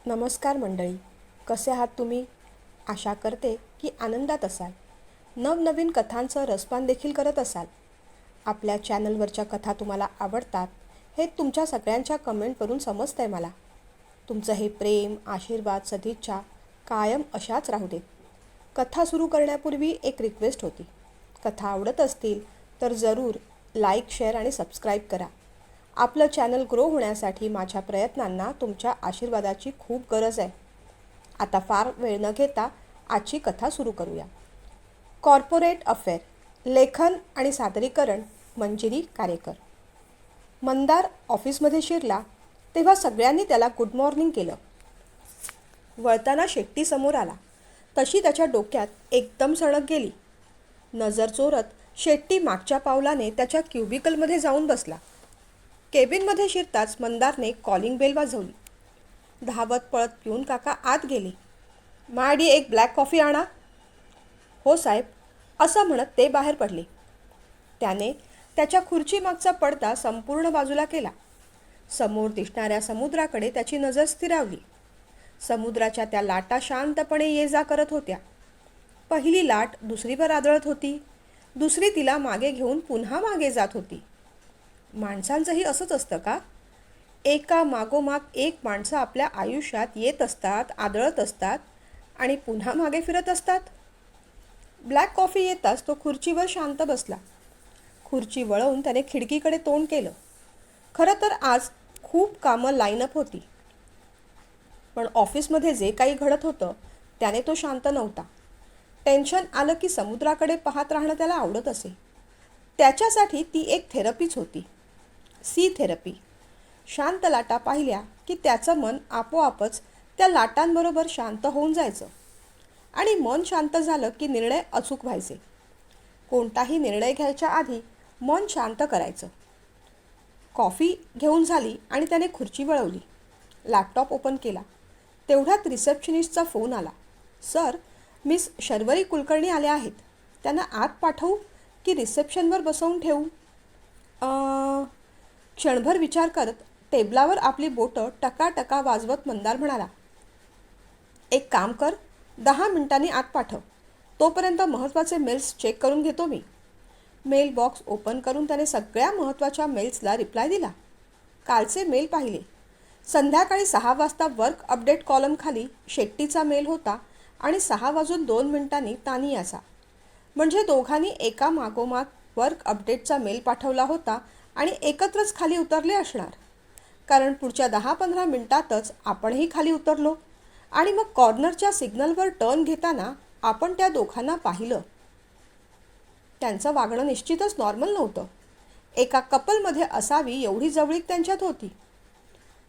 नमस्कार मंडळी, कसे आहात तुम्ही? आशा करते की आनंदात असाल. नवनवीन कथांचं रसपान देखील करत असाल. आपल्या चॅनलवरच्या कथा तुम्हाला आवडतात हे तुमच्या सगळ्यांच्या कमेंटवरून समजतंय मला. तुमचं हे प्रेम, आशीर्वाद, सदिच्छा कायम अशाच राहू देत. कथा सुरू करण्यापूर्वी एक रिक्वेस्ट होती. कथा आवडत असतील तर जरूर लाईक, शेअर आणि सबस्क्राईब करा. आपलं चॅनल ग्रो होण्यासाठी माझ्या प्रयत्नांना तुमच्या आशीर्वादाची खूप गरज आहे. आता फार वेळ न घेता आजची कथा सुरू करूया. Corporate affair. लेखन आणि सादरीकरण मंजिरी कारेकर. मंदार ऑफिसमध्ये शिरला तेव्हा सगळ्यांनी त्याला गुड मॉर्निंग केलं. वळताना शेट्टी समोर आला तशी त्याच्या डोक्यात एकदम सणक गेली. नजर चोरत शेट्टी मागच्या पावलाने त्याच्या क्युबिकलमध्ये जाऊन बसला. केबिनमध्ये शिरताच मंदारने कॉलिंग बेल वाजवली. धावत पळत पिऊन काका आत गेले. माडी एक ब्लॅक कॉफी आणा. हो साहेब, असं म्हणत ते बाहेर पडले. त्याने त्याच्या खुर्चीमागचा पडदा संपूर्ण बाजूला केला. समोर दिसणाऱ्या समुद्राकडे त्याची नजर स्थिरावली. समुद्राच्या त्या लाटा शांतपणे ये जा करत होत्या. पहिली लाट दुसरीवर आदळत होती, दुसरी तिला मागे घेऊन पुन्हा मागे जात होती. माणसांचंही असंच असतं का? एका मागोमाग एक माणसं आपल्या आयुष्यात येत असतात, आदळत असतात आणि पुन्हा मागे फिरत असतात. ब्लॅक कॉफी येताच तो खुर्चीवर शांत बसला. खुर्ची वळवून त्याने खिडकीकडे तोंड केलं. खरं तर आज खूप कामं लाईनअप होती, पण ऑफिसमध्ये जे काही घडत होतं त्याने तो शांत नव्हता. टेन्शन आलं की समुद्राकडे पाहत राहणं त्याला आवडत असे. त्याच्यासाठी ती एक थेरपीच होती. Sea therapy. शांत लाटा पाहिल्या की त्याचं मन आपोआपच त्या लाटांबरोबर शांत होऊन जायचं आणि मन शांत झालं की निर्णय अचूक व्हायचे. कोणताही निर्णय घ्यायच्या आधी मन शांत करायचं. कॉफी घेऊन झाली आणि त्याने खुर्ची वळवली. लॅपटॉप ओपन केला. तेवढ्यात रिसेप्शनिस्टचा फोन आला. सर, मिस शर्वरी कुलकर्णी आल्या आहेत. त्यांना आत पाठवू की रिसेप्शनवर बसवून ठेवू? क्षणभर विचार करत टेबलावर आपली बोटं टकाटका वाजवत मंदार म्हणाला, एक काम कर, 10 मिनिटांनी आत पाठव. तोपर्यंत महत्त्वाचे मेल्स चेक करून घेतो मी. मेल बॉक्स ओपन करून त्याने सगळ्या महत्त्वाच्या मेल्सला रिप्लाय दिला. कालचे मेल पाहिले. संध्याकाळी 6 वाजता वर्क अपडेट कॉलमखाली शेट्टीचा मेल होता आणि 6:02 तानियाचा. म्हणजे दोघांनी एका मागोमाग वर्क अपडेटचा मेल पाठवला होता आणि एकत्रच खाली उतरले असणार. कारण पुढच्या 10-15 मिनिटातच आपणही खाली उतरलो आणि मग कॉर्नरच्या सिग्नलवर टर्न घेताना आपण त्या दोघांना पाहिलं. त्यांचं वागणं निश्चितच नॉर्मल नव्हतं. एका कपलमध्ये असावी एवढी जवळीक त्यांच्यात होती.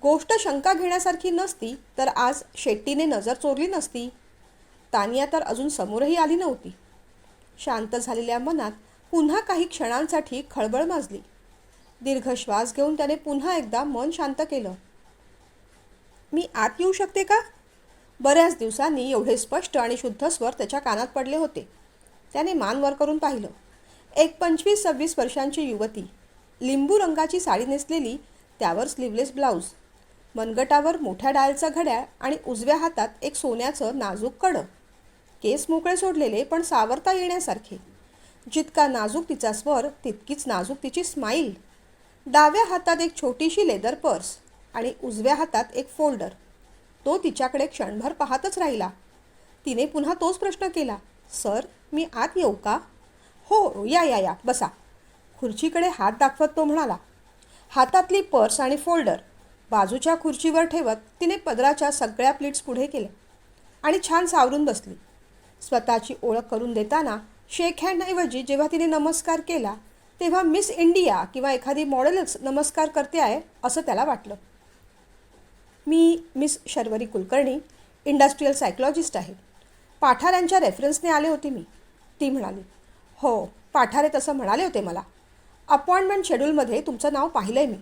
गोष्ट शंका घेण्यासारखी नसती तर आज शेट्टीने नजर चोरली नसती. तानिया तर अजून समोरही आली नव्हती. शांत झालेल्या मनात पुन्हा काही क्षणांसाठी खळबळ माजली. दीर्घ श्वास घेऊन त्याने पुन्हा एकदा मन शांत केलं. मी आत येऊ शकते का? बऱ्याच दिवसांनी एवढे स्पष्ट आणि शुद्ध स्वर त्याच्या कानात पडले होते. त्याने मान वर करून पाहिलं. एक 25-26 वर्षांची युवती, लिंबू रंगाची साडी नेसलेली, त्यावर स्लीवलेस ब्लाऊज, मनगटावर मोठ्या डायलचं घड्याळ आणि उजव्या हातात एक सोन्याचं नाजूक कडं. केस मोकळे सोडलेले पण सावरता येण्यासारखे. जितका नाजूक तिचा स्वर तितकीच नाजूक तिची स्माईल. डाव्या हातात एक छोटीशी लेदर पर्स आणि उजव्या हातात एक फोल्डर. तो तिच्याकडे क्षणभर पाहतच राहिला. तिने पुन्हा तोच प्रश्न केला, सर, मी आत येऊ का? हो, या या या, बसा. खुर्चीकडे हात दाखवत तो म्हणाला. हातातली पर्स आणि फोल्डर बाजूच्या खुर्चीवर ठेवत तिने पदराच्या सगळ्या प्लीट्स पुढे केल्या आणि छान सावरून बसली. स्वतःची ओळख करून देताना शेक हँडऐवजी जेव्हा तिने नमस्कार केला तेव्हा मिस इंडिया किंवा एखादी मॉडेलच नमस्कार करते आहे असं त्याला वाटलं. मी miss Sharvari Kulkarni, industrial psychologist आहे. पाठाऱ्यांच्या रेफरन्सने आले होते मी, ती म्हणाली. हो, पाठारे तसं म्हणाले होते मला. अपॉइंटमेंट शेड्यूलमध्ये तुमचं नाव पाहिलं आहे मी.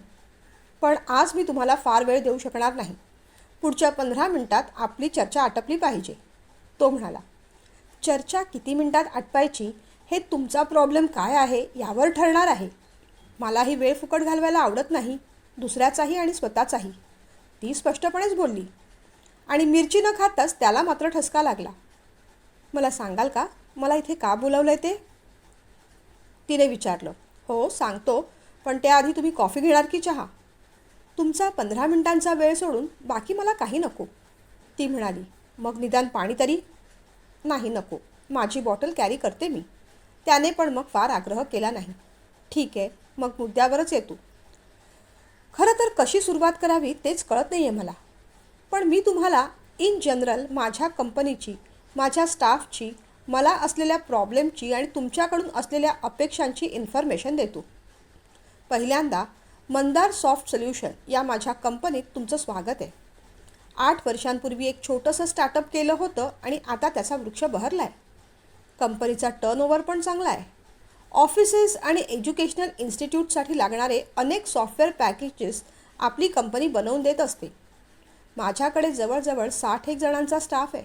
पण आज मी तुम्हाला फार वेळ देऊ शकणार नाही. पुढच्या 15 मिनिटात आपली चर्चा आटपली पाहिजे, तो म्हणाला. चर्चा किती मिनिटात आटपायची हे तुमचा प्रॉब्लेम काय आहे यावर ठरणार आहे. मलाही वेळ फुकट घालवायला आवडत नाही, दुसऱ्याचाही आणि स्वतःचाही, ती स्पष्टपणेच बोलली. आणि मिरची न खाताच त्याला मात्र ठसका लागला. मला सांगाल का मला इथे का बोलावलं आहे ते, तिने विचारलं. हो सांगतो, पण त्याआधी तुम्ही कॉफी घेणार की चहा? तुमचा 15 मिनिटांचा वेळ सोडून बाकी मला काही नको, ती म्हणाली. मग निदान पाणी तरी? नाही नको, माझी बॉटल कॅरी करते मी. त्याने पण मग फार आग्रह केला नाही. ठीक आहे, मग मुद्द्यावरच येतो. खरं तर कशी सुरुवात करावी तेच कळत नाही आहे मला. पण मी तुम्हाला इन जनरल माझ्या कंपनीची, माझ्या स्टाफची, मला असलेल्या प्रॉब्लेमची आणि तुमच्याकडून असलेल्या अपेक्षांची इन्फॉर्मेशन देतो. पहिल्यांदा मंदार सॉफ्ट सोल्युशन या माझ्या कंपनीत तुमचं स्वागत आहे. 8 वर्षांपूर्वी एक छोटंसं स्टार्टअप केलं होतं आणि आता त्याचा वृक्ष बहरला आहे. कंपनीचा टर्नओव्हर पण चांगला आहे. ऑफिसेस आणि एज्युकेशनल इन्स्टिट्यूटसाठी लागणारे अनेक सॉफ्टवेअर पॅकेजेस आपली कंपनी बनवून देत असते. माझ्याकडे जवळजवळ 60 जणांचा स्टाफ आहे.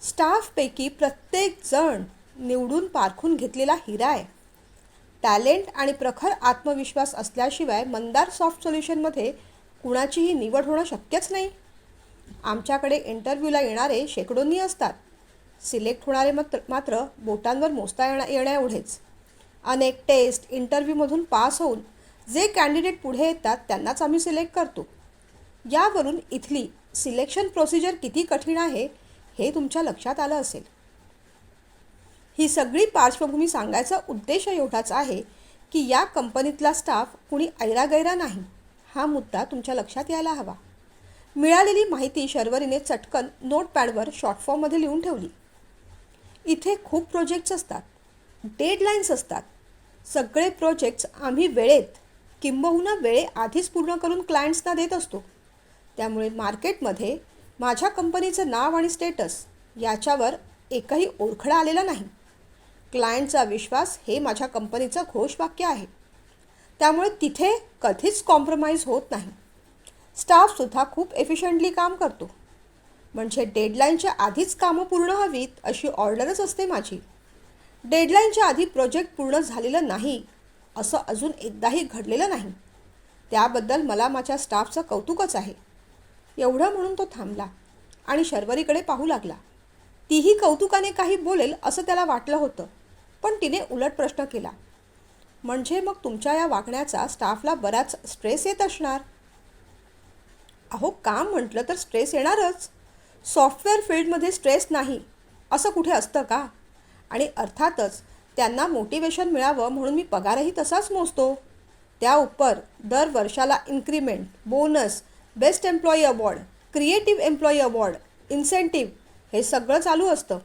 स्टाफपैकी प्रत्येक जण निवडून पारखून घेतलेला हिरा आहे. टॅलेंट आणि प्रखर आत्मविश्वास असल्याशिवाय मंदार सॉफ्ट सोल्युशनमध्ये कुणाचीही निवड होणं शक्यच नाही. आमच्याकडे इंटरव्ह्यूला येणारे शेकडोंनी असतात. सिलेक्ट होणारे मात्र बोटांवर मोजता येण्याएवढेच. अनेक टेस्ट इंटरव्ह्यूमधून पास होऊन जे कॅन्डिडेट पुढे येतात त्यांनाच आम्ही सिलेक्ट करतो. यावरून इथली सिलेक्शन प्रोसिजर किती कठीण आहे हे तुमच्या लक्षात आलं असेल. ही सगळी पार्श्वभूमी सांगायचा उद्देश एवढाच आहे की या कंपनीतला स्टाफ कुणी ऐरागैरा नाही, हा मुद्दा तुमच्या लक्षात यायला हवा. मिळालेली माहिती शर्वरीने चटकन नोटपॅडवर शॉर्ट फॉर्ममध्ये लिहून ठेवली. इथे खूप प्रोजेक्ट्स असतात, डेडलाईन्स असतात. सगळे प्रोजेक्ट्स आम्ही वेळेत किंबहुना वेळेआधीच पूर्ण करून क्लायंट्सना देत असतो. त्यामुळे मार्केटमध्ये माझ्या कंपनीचं नाव आणि स्टेटस याच्यावर एकही ओरखडा आलेला नाही. क्लायंटचा विश्वास हे माझ्या कंपनीचं घोषवाक्य आहे. त्यामुळे तिथे कधीच कॉम्प्रोमाइज होत नाही. स्टाफसुद्धा खूप एफिशियंटली काम करतो. म्हणजे डेडलाईनच्या आधीच कामं पूर्ण हवीत अशी ऑर्डरच असते माझी. डेडलाईनच्या आधी प्रोजेक्ट पूर्ण झालेलं नाही असं अजून एकदाही घडलेलं नाही. त्याबद्दल मला माझ्या स्टाफचं कौतुकच आहे. एवढं म्हणून तो थांबला आणि शर्वरीकडे पाहू लागला. तीही कौतुकाने काही बोलेल असं त्याला वाटलं होतं, पण तिने उलट प्रश्न केला. म्हणजे मग तुमच्या या वागण्याचा स्टाफला बराच स्ट्रेस येत असणार? अहो, काम म्हटलं तर स्ट्रेस येणारच. सॉफ्टवेअर फील्डमध्ये स्ट्रेस नाही असं कुठे असतं का? आणि अर्थातच त्यांना मोटिवेशन मिळावं म्हणून मी पगारही तसाच मोजतो. त्या उपर दर वर्षाला increment, bonus, best employee award, creative employee award, incentive हे सगळं चालू असतं.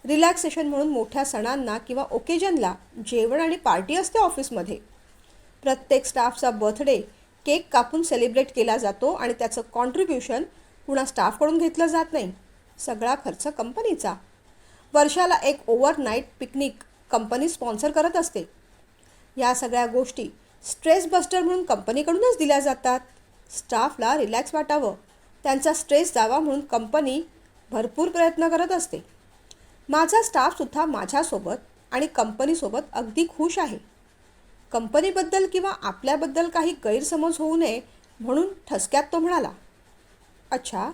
रिलॅक्सेशन म्हणून मोठ्या सणांना किंवा ओकेजनला जेवण आणि पार्टी असते ऑफिसमध्ये. प्रत्येक स्टाफचा बर्थडे केक कापून सेलिब्रेट केला जातो आणि त्याचं कॉन्ट्रीब्युशन पुन्हा स्टाफकडून घेतलं जात नाही. सगळा खर्च कंपनीचा. वर्षाला एक ओव्हरनाईट पिकनिक कंपनी स्पॉन्सर करत असते. या सगळ्या गोष्टी स्ट्रेस बस्टर म्हणून कंपनीकडूनच दिल्या जातात. स्टाफला रिलॅक्स वाटावं, त्यांचा स्ट्रेस जावा म्हणून कंपनी भरपूर प्रयत्न करत असते. माझा स्टाफसुद्धा माझ्यासोबत आणि कंपनीसोबत अगदी खुश आहे. कंपनीबद्दल किंवा आपल्याबद्दल काही गैरसमज होऊ नये म्हणून ठसक्यात तो म्हणाला. अच्छा,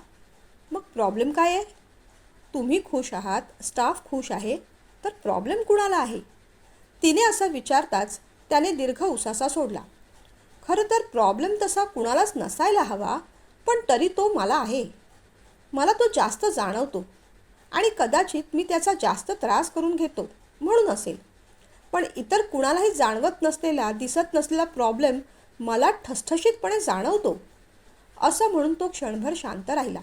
मग प्रॉब्लेम काय आहे? तुम्ही खुश आहात, स्टाफ खुश आहे, तर प्रॉब्लेम कुणाला आहे? तिने असं विचारताच त्याने दीर्घ उसासा सोडला. खरं तर प्रॉब्लेम तसा कुणालाच नसायला हवा, पण तरी तो मला आहे. मला तो जास्त जाणवतो आणि कदाचित मी त्याचा जास्त त्रास करून घेतो म्हणून असेल. पण इतर कुणालाही जाणवत नसलेला, दिसत नसलेला प्रॉब्लेम मला ठसठशीतपणे जाणवतो. असं म्हणून तो क्षणभर शांत राहिला.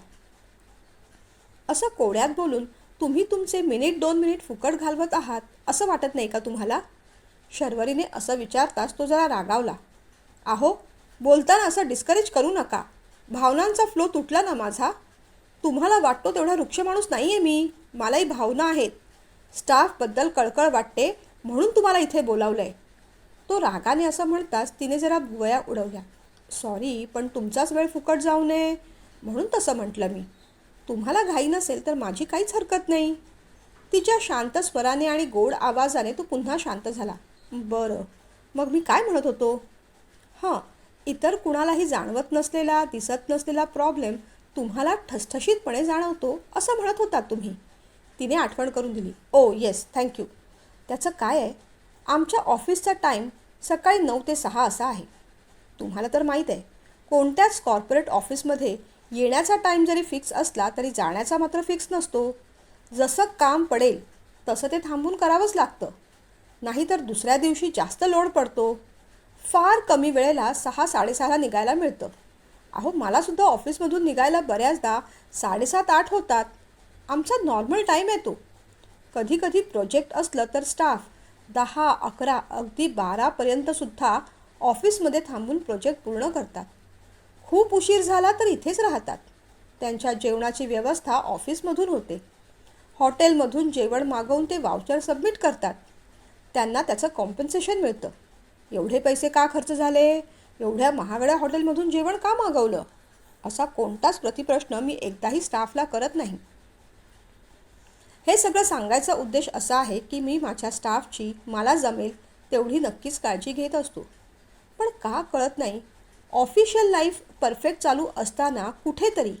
असं कोड्यात बोलून तुम्ही तुमचे मिनिट 2 मिनिट फुकट घालवत आहात असं वाटत नाही का तुम्हाला? शर्वरीने असं विचारताच तो जरा रागावला. अहो, बोलताना असं डिस्करेज करू नका. भावनांचा फ्लो तुटला ना माझा. तुम्हाला वाटतो तेवढा वृक्ष माणूस नाही आहे मी. मलाही भावना आहेत. स्टाफबद्दल कळकळ वाटते म्हणून तुम्हाला इथे बोलावलं आहे. तो रागाने असं म्हणताच तिने जरा भुवया उडवल्या. सॉरी, पण तुमचाच वेळ फुकट जाऊ नये म्हणून तसं म्हटलं मी. तुम्हाला घाई नसेल तर माझी काहीच हरकत नाही. तिच्या शांत स्वराने आणि गोड आवाजाने तो पुन्हा शांत झाला. बरं, मग मी काय म्हणत होतो? इतर कुणालाही जाणवत नसलेला, दिसत नसलेला प्रॉब्लेम तुम्हाला ठसठशीतपणे जाणवतो असं म्हणत होतात तुम्ही. तिने आठवण करून दिली. ओ येस, थँक्यू. त्याचं काय आहे, आमच्या ऑफिसचा टाईम सकाळी 9 ते 6 असा आहे. तुम्हाला तर माहीत आहे, कोणत्याच कॉर्पोरेट ऑफिसमध्ये येण्याचा टाईम जरी फिक्स असला तरी जाण्याचा मात्र फिक्स नसतो. जसं काम पडेल तसं ते थांबून करावंच लागतं. नाहीतर दुसऱ्या दिवशी जास्त लोड पडतो. फार कमी वेळेला 6-6:30ला निघायला मिळतं. अहो, मलासुद्धा ऑफिसमधून निघायला बऱ्याचदा 7:30-8 होतात. आमचा नॉर्मल टाईम आहे तो. कधी कधी प्रोजेक्ट असलं तर स्टाफ 10-11 अगदी 12पर्यंतसुद्धा ऑफिसमध्ये थांबून प्रोजेक्ट पूर्ण करतात. खूप उशीर झाला तर इथेच राहतात. त्यांच्या जेवणाची व्यवस्था ऑफिसमधून होते. हॉटेलमधून जेवण मागवून ते वाउचर सबमिट करतात. त्यांना त्याचं कॉम्पन्सेशन मिळतं. एवढे पैसे का खर्च झाले, एवढ्या महागड्या हॉटेलमधून जेवण का मागवलं, असा कोणताच प्रतिप्रश्न मी एकदाही स्टाफला करत नाही. हे सगळं सांगायचा उद्देश असा आहे की मी माझ्या स्टाफची मला जमेल तेवढी नक्कीच काळजी घेत असतो. पण का कळत नाही, ऑफिशियल लाईफ परफेक्ट चालू असताना कुठेतरी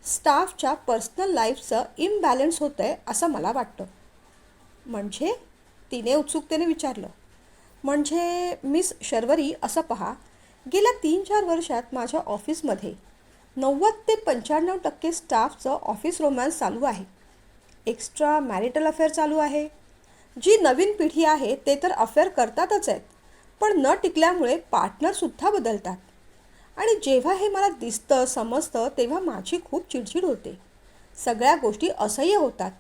स्टाफच्या पर्सनल लाईफचं इम्बॅलन्स होतं आहे असं मला वाटतं. म्हणजे, तिने उत्सुकतेने विचारलं. म्हणजे मिस शर्वरी, असं पहा, गेल्या 3-4 वर्षात माझ्या ऑफिसमध्ये 90 ते 95% स्टाफचं ऑफिस रोमॅन्स चालू आहे. एक्स्ट्रा मॅरिटल अफेअर चालू आहे. जी नवीन पिढी आहे ते तर अफेअर करतातच आहेत, पण न टिकल्यामुळे पार्टनरसुद्धा बदलतात. आणि जेव्हा हे मला दिसतं समजतं तेव्हा माझी खूप चिडचिड होते. सगळ्या गोष्टी असह्य होतात.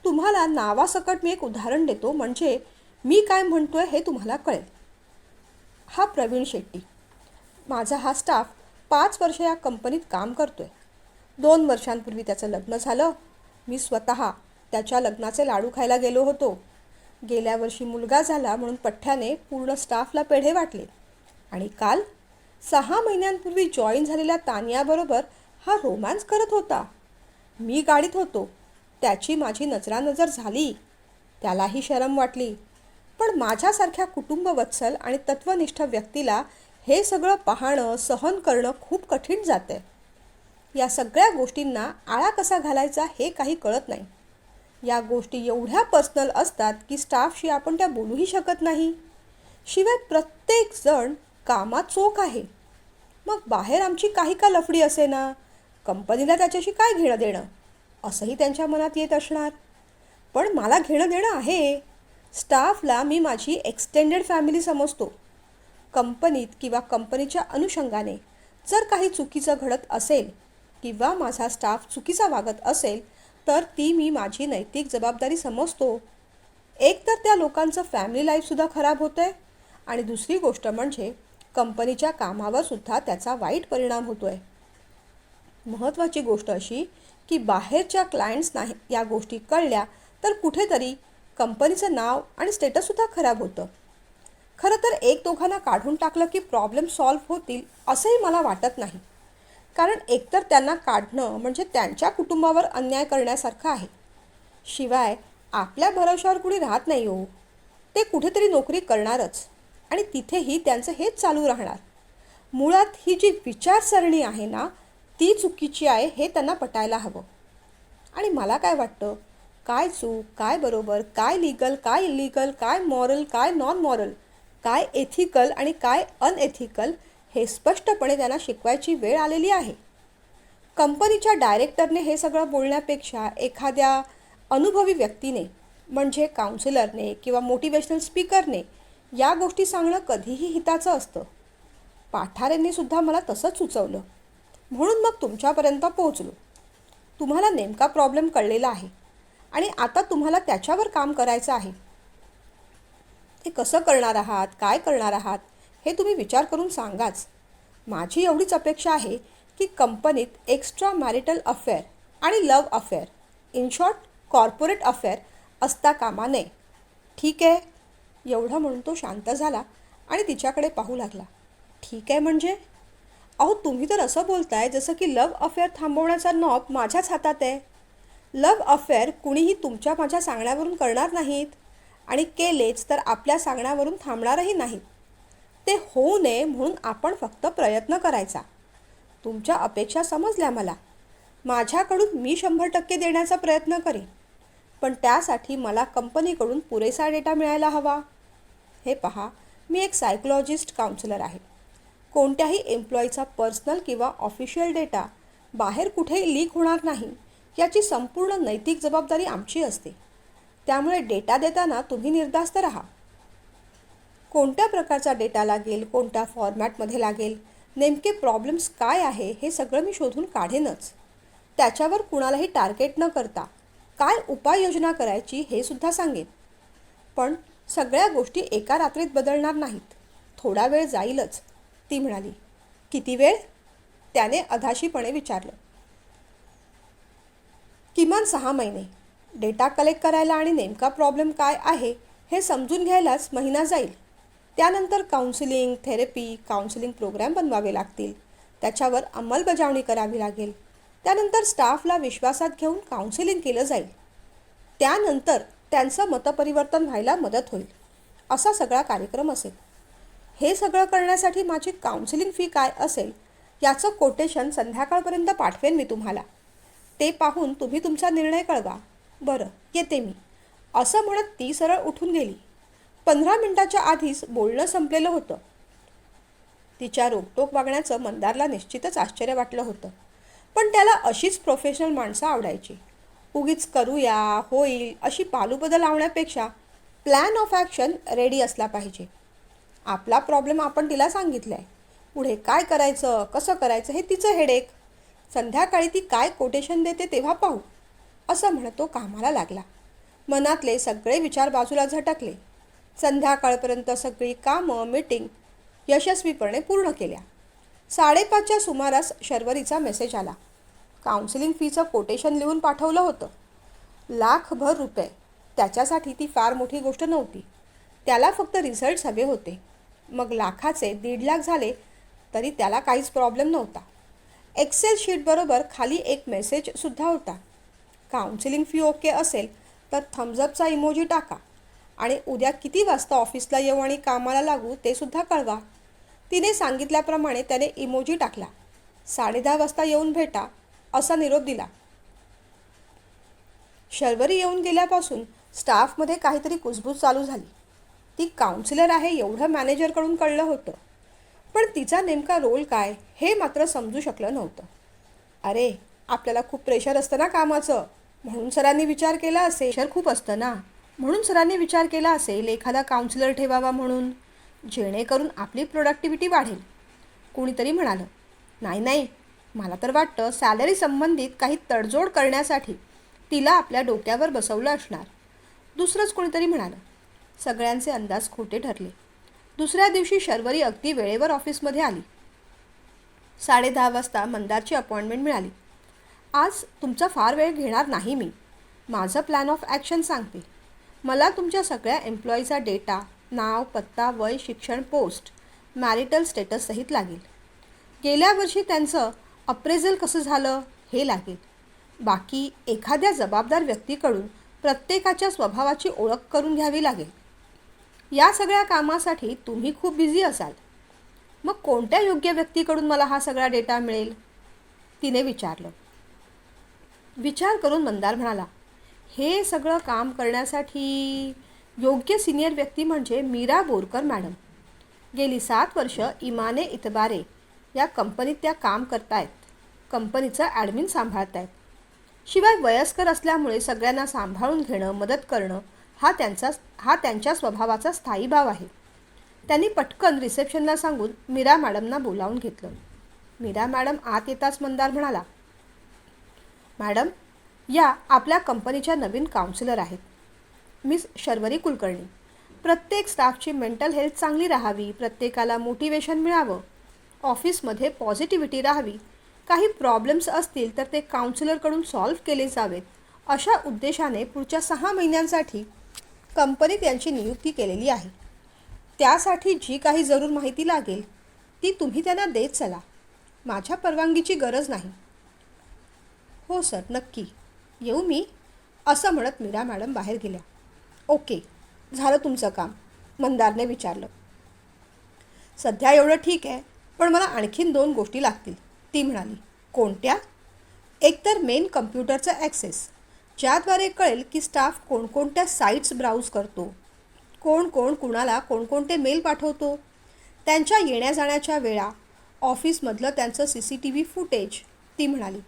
तुम्हाला नावासकट मी एक उदाहरण देतो, म्हणजे मी काय म्हणतोय हे तुम्हाला कळेल. हा प्रवीण शेट्टी, माझा हा स्टाफ 5 वर्ष या कंपनीत काम करतोय. 2 वर्षांपूर्वी त्याचं लग्न झालं. मी स्वतः त्याच्या लग्नाचे लाडू खायला गेलो होतो. गेल्या वर्षी मुलगा झाला म्हणून पठ्ठ्याने पूर्ण स्टाफला पेढे वाटले. आणि काल 6 महिन्यांपूर्वी जॉईन झालेल्या तानियाबरोबर हा रोमॅन्स करत होता. मी गाडीत होतो. त्याची माझी नजरानजर झाली. त्यालाही शरम वाटली. पण माझ्यासारख्या कुटुंबवत्सल आणि तत्वनिष्ठ व्यक्तीला हे सगळं पाहणं, सहन करणं खूप कठीण जातं. या सगळ्या गोष्टींना आळा कसा घालायचा हे काही कळत नाही. या गोष्टी एवढ्या पर्सनल असतात की स्टाफशी आपण त्या बोलूही शकत नाही. शिवाय प्रत्येक जण कामात चोख आहे. मग बाहेर आमची काही का लफडी असे ना, कंपनीला त्याच्याशी काय घेणं देणं, असंही त्यांच्या मनात येत असणार. पण मला घेणं देणं आहे. स्टाफला मी माझी एक्सटेंडेड फॅमिली समजतो. कंपनीत किंवा कंपनीच्या अनुषंगाने जर काही चुकीचं घडत असेल किंवा माझा स्टाफ चुकीचा वागत असेल तर ती मी माझी नैतिक जबाबदारी समजतो. एक तर त्या लोकांचं फॅमिली लाईफसुद्धा खराब होतं आहे आणि दुसरी गोष्ट म्हणजे कंपनीच्या कामावर सुद्धा त्याचा वाईट परिणाम होतो आहे. महत्त्वाची गोष्ट अशी की बाहेरच्या क्लायंट्सना या गोष्टी कळल्या तर कुठेतरी कंपनीचं नाव आणि स्टेटससुद्धा खराब होतं. खरं तर 1-2घांना काढून टाकलं की प्रॉब्लेम सॉल्व्ह होतील असंही मला वाटत नाही. कारण एकतर त्यांना काढणं म्हणजे त्यांच्या कुटुंबावर अन्याय करण्यासारखं आहे. शिवाय आपल्या भरवशावर कुणी राहत नाही हो. ते कुठेतरी नोकरी करणारच आणि तिथेही त्यांचं हेच चालू राहणार. मुळात ही जी विचारसरणी आहे ना, ती चुकीची आहे हे त्यांना पटायला हवं. आणि मला काय वाटतं, काय चूक, काय बरोबर, काय लीगल, काय इलिगल, काय मॉरल, काय नॉन मॉरल, काय एथिकल आणि काय अनएथिकल हे स्पष्टपणे त्यांना शिकवायची वेळ आलेली आहे. कंपनीच्या डायरेक्टरने हे सगळं बोलण्यापेक्षा एखाद्या अनुभवी व्यक्तीने म्हणजे काउन्सिलरने किंवा मोटिवेशनल स्पीकरने या गोष्टी सांगणं कधीही हिताचं असतं. पाठारेंनी सुद्धा मला तसंच सुचवलं, म्हणून मग तुमच्यापर्यंत पोहोचलो. तुम्हाला नेमका प्रॉब्लेम कळलेला आहे आणि आता तुम्हाला त्याच्यावर काम करायचं आहे. ते कसं करणार आहात, काय करणार आहात हे तुम्ही विचार करून सांगाच. माझी एवढीच अपेक्षा आहे की कंपनीत एक्स्ट्रा मॅरिटल अफेअर आणि love affair, in short corporate affair असता कामा नये. ठीक आहे, एवढं म्हणून तो शांत झाला आणि तिच्याकडे पाहू लागला. ठीक आहे म्हणजे? अहो, तुम्ही तर असं बोलताय जसं की लव्ह अफेअर थांबवण्याचा नॉब माझ्याच हातात आहे. लव्ह अफेअर कुणीही तुमच्या माझ्या सांगण्यावरून करणार नाहीत आणि केलेच तर आपल्या सांगण्यावरून थांबणारही नाहीत. ते होऊ नये म्हणून आपण फक्त प्रयत्न करायचा. तुमच्या अपेक्षा समजल्या मला. माझ्याकडून मी 100% देण्याचा प्रयत्न करेन, पण त्यासाठी मला कंपनीकडून पुरेसा डेटा मिळायला हवा. हे पहा, मी एक सायकोलॉजिस्ट काउन्सिलर आहे. कोणत्याही एम्प्लॉईचा पर्सनल किंवा ऑफिशियल डेटा बाहेर कुठेही लीक होणार नाही याची संपूर्ण नैतिक जबाबदारी आमची असते. त्यामुळे डेटा देताना तुम्ही निर्धास्त राहा. कोणत्या प्रकारचा डेटा लागेल, कोणत्या फॉर्मॅटमध्ये लागेल, नेमके प्रॉब्लेम्स काय आहे हे सगळं मी शोधून काढेनच. त्याच्यावर कुणालाही टार्गेट न करता काय उपाययोजना करायची हे सुद्धा सांगेन. पण सगळ्या गोष्टी एका रात्रीत बदलणार नाहीत. थोडा वेळ जाईलच, ती म्हणाली. किती वेळ? त्याने अधाशीपणे विचारलं. किमान 6 महिने. डेटा कलेक्ट करायला आणि नेमका प्रॉब्लेम काय आहे हे समजून घ्यायलाच महिना जाईल. त्यानंतर काउन्सिलिंग, थेरपी, काउन्सिलिंग प्रोग्राम बनवावे लागतील. त्याच्यावर अंमलबजावणी करावी लागेल. त्यानंतर स्टाफला विश्वासात घेऊन काउन्सिलिंग केलं जाईल. त्यानंतर त्यांचं मतपरिवर्तन व्हायला मदत होईल. असा सगळा कार्यक्रम असेल. हे सगळं करण्यासाठी माझी काउन्सिलिंग फी काय असेल याचं कोटेशन संध्याकाळपर्यंत पाठवेन मी तुम्हाला. ते पाहून तुम्ही तुमचा निर्णय कळवा. बरं, येते मी, असं म्हणत ती सरळ उठून गेली. 15 मिनिटाच्या आधीच बोलणं संपलेलं होतं. तिच्या रोकटोक वागण्याचं मंदारला निश्चितच आश्चर्य वाटलं होतं. पण त्याला अशीच प्रोफेशनल माणसं आवडायची. उगीच करूया, होईल अशी पालूबदल लावण्यापेक्षा प्लॅन ऑफ ॲक्शन रेडी असला पाहिजे. आपला प्रॉब्लेम आपण तिला सांगितला आहे. पुढे काय करायचं, कसं करायचं हे तिचं हेडेक. संध्याकाळी ती काय कोटेशन देते तेव्हा पाहू, असं म्हणत तो कामाला लागला. मनातले सगळे विचार बाजूला झटकले. संध्याकाळपर्यंत सगळी कामं, मीटिंग यशस्वीपणे पूर्ण केल्या. 5:30च्या सुमारास शर्वरीचा मेसेज आला. काउन्सिलिंग फीचं कोटेशन लिहून पाठवलं होतं. लाखभर रुपये. त्याच्यासाठी ती फार मोठी गोष्ट नव्हती. त्याला फक्त रिझल्ट्स हवे होते. मग लाखाचे 1.5 लाख झाले तरी त्याला काहीच प्रॉब्लेम नव्हता. एक्सेल शीटबरोबर खाली एक मेसेजसुद्धा होता. काउन्सिलिंग फी ओके असेल तर थम्सअपचा इमोजी टाका आणि उद्या किती वाजता ऑफिसला येऊ आणि कामाला लागू ते सुद्धा कळवा. तिने सांगितल्याप्रमाणे त्याने इमोजी टाकला. 10:30 वाजता येऊन भेटा, असा निरोप दिला. शर्वरी येऊन गेल्यापासून स्टाफमध्ये काहीतरी कुजबूज चालू झाली. ती काउन्सिलर आहे एवढं मॅनेजरकडून कळलं होतं, पण तिचा नेमका रोल काय हे मात्र समजू शकलं नव्हतं. अरे, आपल्याला खूप प्रेशर असतं ना कामाचं, म्हणून सरांनी विचार केला असेल. प्रेशर खूप असतं ना, म्हणून सरांनी विचार केला असेल एखादा काउन्सिलर ठेवावा म्हणून, जेणेकरून आपली प्रोडक्टिव्हिटी वाढेल. कोणीतरी म्हणालं. नाही, मला तर वाटतं सॅलरी संबंधित काही तडजोड करण्यासाठी तिला आपल्या डोक्यावर बसवलं असणार. दुसरंच कोणीतरी म्हणालं. सगळ्यांचे अंदाज खोटे ठरले. दुसऱ्या दिवशी शर्वरी अगदी वेळेवर ऑफिसमध्ये आली. 10:30 वाजता मंदारची अपॉइंटमेंट मिळाली. आज तुमचा फार वेळ घेणार नाही मी. माझं प्लॅन ऑफ ॲक्शन सांगते. मला तुमच्या सगळ्या एम्प्लॉईचा डेटा, नाव, पत्ता, वय, शिक्षण, पोस्ट, मॅरिटल स्टेटस सहित लागेल. गेल्या वर्षी त्यांचं अप्रेझल कसं झालं हे लागेल. बाकी एखाद्या जबाबदार व्यक्तीकडून प्रत्येकाच्या स्वभावाची ओळख करून घ्यावी लागेल. या सगळ्या कामासाठी तुम्ही खूप बिझी असाल. मग कोणत्या योग्य व्यक्तीकडून मला हा सगळा डेटा मिळेल, तिने विचारलं. विचार करून मंदार म्हणाला, हे सगळं काम करण्यासाठी योग्य सिनियर व्यक्ती म्हणजे मीरा बोरकर मॅडम. गेली 7 वर्ष इमाने इतबारे या कंपनीत त्या काम करतायत. कंपनीचं ॲडमिन सांभाळतायत. शिवाय वयस्कर असल्यामुळे सगळ्यांना सांभाळून घेणं, मदत करणं हा त्यांच्या स्वभावाचा स्थायी भाव आहे. त्यांनी पटकन रिसेप्शनला सांगून मीरा मॅडमना बोलावून घेतलं. मीरा मॅडम आत येताच मंदार म्हणाला, मॅडम, या आपल्या कंपनीच्या नवीन काउन्सिलर आहेत, मिस शर्वरी कुलकर्णी. प्रत्येक स्टाफची मेंटल हेल्थ चांगली राहावी, प्रत्येकाला मोटिवेशन मिळावं, ऑफिसमध्ये पॉझिटिव्हिटी राहावी, काही प्रॉब्लेम्स असतील तर ते काउन्सिलरकडून सॉल्व्ह केले जावेत, अशा उद्देशाने पुढच्या 6 महिन्यांसाठी कंपनीत यांची नियुक्ती केलेली आहे. त्यासाठी जी काही जरूर माहिती लागेल ती तुम्ही त्यांना देत चला. माझ्या परवानगीची गरज नाही. हो सर, नक्की येऊ मी, असं म्हणत मीरा मॅडम बाहेर गेल्या. ओके, झालं तुमचं काम, मंदारने विचारलं. सध्या एवढं ठीक आहे, पण मला आणखीन 2 गोष्टी लागतील, ती म्हणाली. कोणत्या? एकतर मेन कम्प्युटरचा ॲक्सेस, ज्याद्वारे कळेल की स्टाफ कोणकोणत्या साईट्स ब्राउज करतो, कोण कोण कुणाला कोणकोणते मेल पाठवतो, त्यांच्या येण्या जाण्याच्या वेळा, ऑफिसमधलं त्यांचं CCTV फुटेज, ती म्हणाली.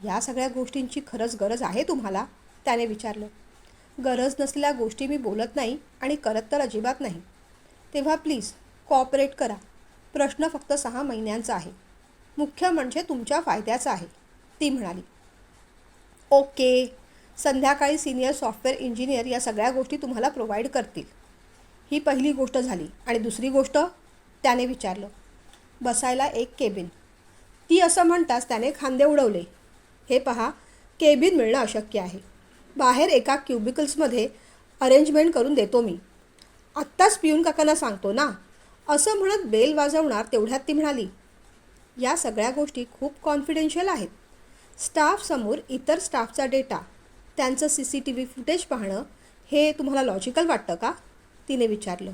या सगळ्या गोष्टींची खरंच गरज आहे तुम्हाला? त्याने विचारलं. गरज नसलेल्या गोष्टी मी बोलत नाही आणि करत तर अजिबात नाही. तेव्हा प्लीज कॉपरेट करा. प्रश्न फक्त 6 महिन्यांचा आहे. मुख्य म्हणजे तुमच्या फायद्याचा आहे, ती म्हणाली. ओके, संध्याकाळी सिनियर सॉफ्टवेअर इंजिनियर या सगळ्या गोष्टी तुम्हाला प्रोव्हाइड करतील. ही पहिली गोष्ट झाली. आणि दुसरी गोष्ट? त्याने विचारलं. बसायला एक केबिन. ती असं म्हणताच त्याने खांदे उडवले. हे पहा, केबिन मिळणं अशक्य आहे. बाहेर एका क्युबिकल्समध्ये अरेंजमेंट करून देतो मी. आत्ताच पिऊन काकांना सांगतो ना, असं म्हणत बेल वाजवणार तेवढ्यात ती म्हणाली. या सगळ्या गोष्टी खूप कॉन्फिडेन्शियल आहेत. स्टाफसमोर इतर स्टाफचा डेटा, त्यांचं CCTV फुटेज पाहणं, हे तुम्हाला लॉजिकल वाटतं का? तिने विचारलं.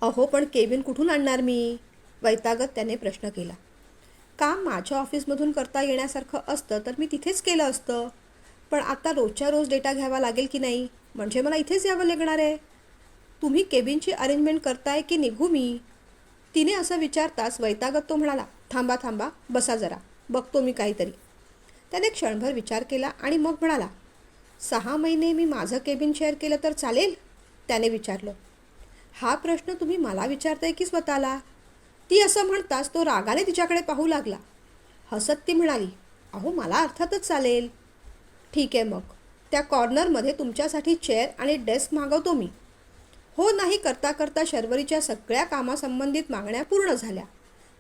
अहो, पण केबिन कुठून आणणार मी? वैतागत त्याने प्रश्न केला. काम माझ्या ऑफिसमधून करता येण्यासारखं असतं तर मी तिथेच केलं असतं. पण आता रोजच्या रोज डेटा घ्यावा लागेल की नाही, म्हणजे मला इथेच यावं लागणार आहे. तुम्ही केबिनची अरेंजमेंट करताय की निघू मी? तिने असं विचारताच वैतागत तो म्हणाला. थांबा थांबा, बसा जरा, बघतो मी काहीतरी. त्याने क्षणभर विचार केला आणि मग म्हणाला. 6 महिने मी माझं केबिन शेअर केलं तर चालेल? त्याने विचारलं. हा प्रश्न तुम्ही मला विचारताय की स्वतःला? ती असं म्हणताच तो रागाने तिच्याकडे पाहू लागला. हसत ती म्हणाली. अहो, मला अर्थातच चालेल. ठीक आहे मग, त्या कॉर्नरमध्ये तुमच्यासाठी चेअर आणि डेस्क मागवतो मी. हो नाही करता करता शर्वरीच्या सगळ्या कामासंबंधित मागण्या पूर्ण झाल्या.